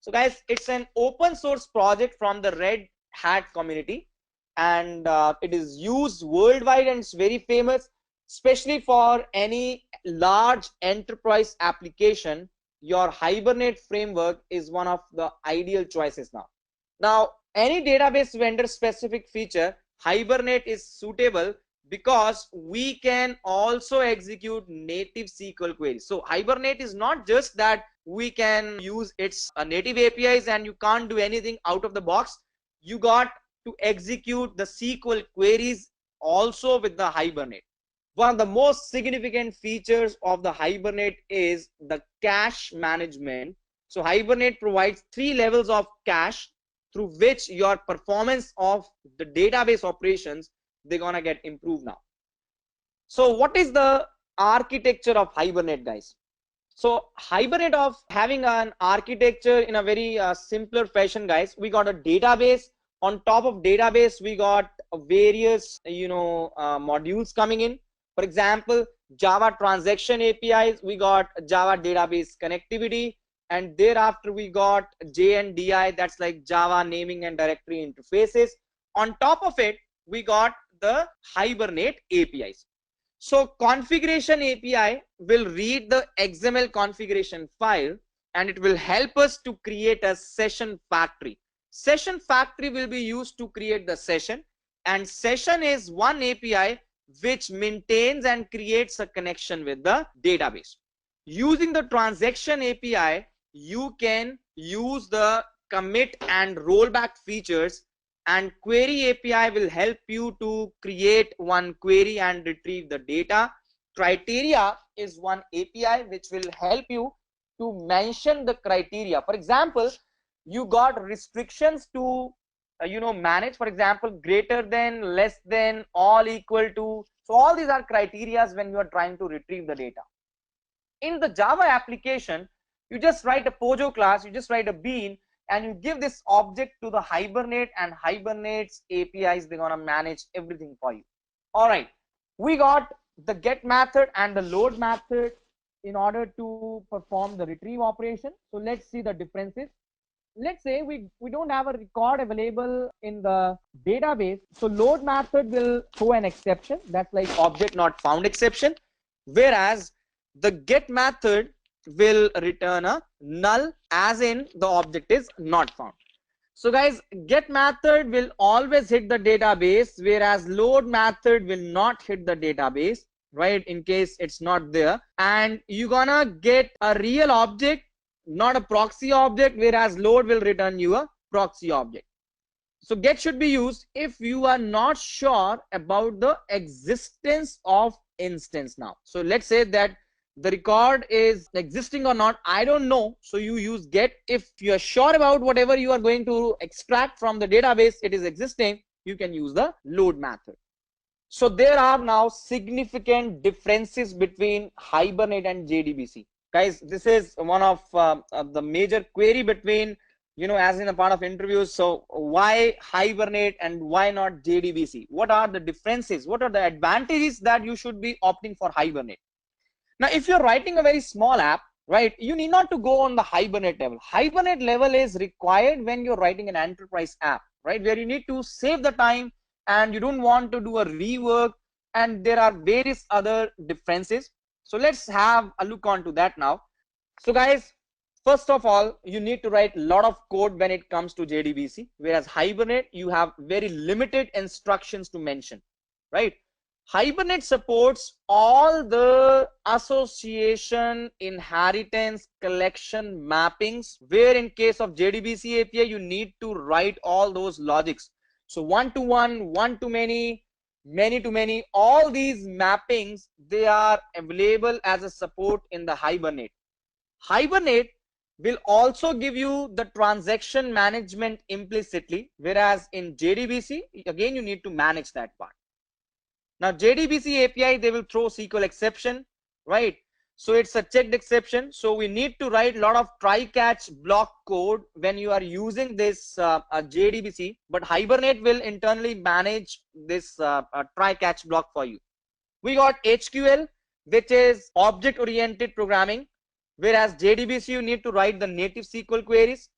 So guys, it's an open source project from the Red Hat community, and it is used worldwide, and it's very famous, especially for any large enterprise application. Your Hibernate framework is one of the ideal choices now. Now, any database vendor specific feature, Hibernate is suitable because we can also execute native SQL queries. So Hibernate is not just that we can use its native APIs and you can't do anything out of the box. You got to execute the SQL queries also with the Hibernate. One of the most significant features of the Hibernate is the cache management. So Hibernate provides 3 levels of cache through which your performance of the database operations, they're gonna get improved now. So what is the architecture of Hibernate, guys? So Hibernate of having an architecture in a very simpler fashion, guys. We got a database. On top of database, we got various modules coming in. For example, Java transaction APIs, we got Java database connectivity, and thereafter we got JNDI, that's like Java naming and directory interfaces. On top of it, we got the Hibernate APIs. So configuration API will read the XML configuration file and it will help us to create a session factory. Session factory will be used to create the session, and session is one API which maintains and creates a connection with the database. Using the transaction API, you can use the commit and rollback features, and query API will help you to create one query and retrieve the data. Criteria is one API which will help you to mention the criteria. For example, you got restrictions to manage, for example, greater than, less than, all equal to. So all these are criterias when you are trying to retrieve the data. In the Java application, you just write a POJO class, you just write a bean, and you give this object to the Hibernate, and Hibernate's APIs, they're gonna manage everything for you. All right, we got the get method and the load method in order to perform the retrieve operation. So let's see the differences. Let's say we don't have a record available in the database. So load method will throw an exception, that's like object not found exception, whereas the get method will return a null, as in the object is not found. So guys, get method will always hit the database, whereas load method will not hit the database, right, in case it's not there. And you're gonna get a real object, not a proxy object, whereas load will return you a proxy object. So get should be used if you are not sure about the existence of instance now. So let's say that the record is existing or not, I don't know, so you use get. If you are sure about whatever you are going to extract from the database, it is existing, you can use the load method. So there are now significant differences between Hibernate and JDBC. Guys, this is one of the major query between, as in a part of interviews. So why Hibernate and why not JDBC? What are the differences? What are the advantages that you should be opting for Hibernate? Now, if you're writing a very small app, right, you need not to go on the Hibernate level. Hibernate level is required when you're writing an enterprise app, right, where you need to save the time and you don't want to do a rework, and there are various other differences. So let's have a look onto that now. So guys, first of all, you need to write a lot of code when it comes to JDBC, whereas Hibernate, you have very limited instructions to mention, right? Hibernate supports all the association, inheritance, collection mappings, where in case of JDBC API, you need to write all those logics. So one-to-one, one-to-many, many-to-many, all these mappings, they are available as a support in the Hibernate. Hibernate will also give you the transaction management implicitly, whereas in JDBC, again, you need to manage that part. Now, JDBC API, they will throw SQL exception, right? So it's a checked exception. So we need to write a lot of try-catch block code when you are using this JDBC, but Hibernate will internally manage this try-catch block for you. We got HQL, which is object-oriented programming, whereas JDBC you need to write the native SQL queries.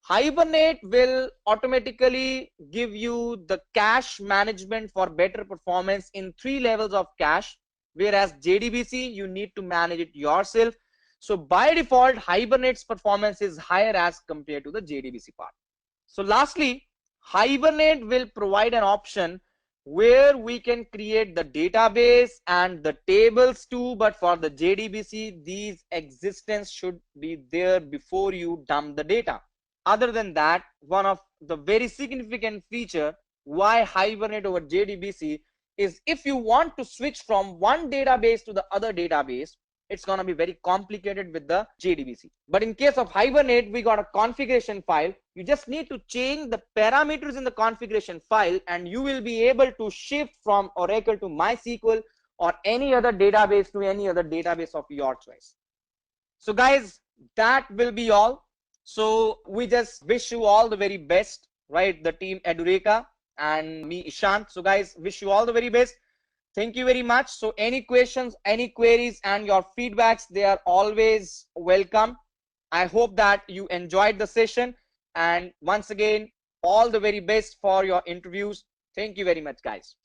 Hibernate will automatically give you the cache management for better performance in 3 levels of cache, whereas JDBC you need to manage it yourself. So by default, Hibernate's performance is higher as compared to the JDBC part. So lastly, Hibernate will provide an option where we can create the database and the tables too, but for the JDBC, these existence should be there before you dump the data. Other than that, one of the very significant feature why Hibernate over JDBC is if you want to switch from one database to the other database, it's going to be very complicated with the JDBC. But in case of Hibernate, we got a configuration file. You just need to change the parameters in the configuration file and you will be able to shift from Oracle to MySQL or any other database to any other database of your choice. So guys, that will be all. So we just wish you all the very best, right? The team Edureka and me, Ishant. So guys, wish you all the very best. Thank you very much. So any questions, any queries and your feedbacks, they are always welcome. I hope that you enjoyed the session. And once again, all the very best for your interviews. Thank you very much, guys.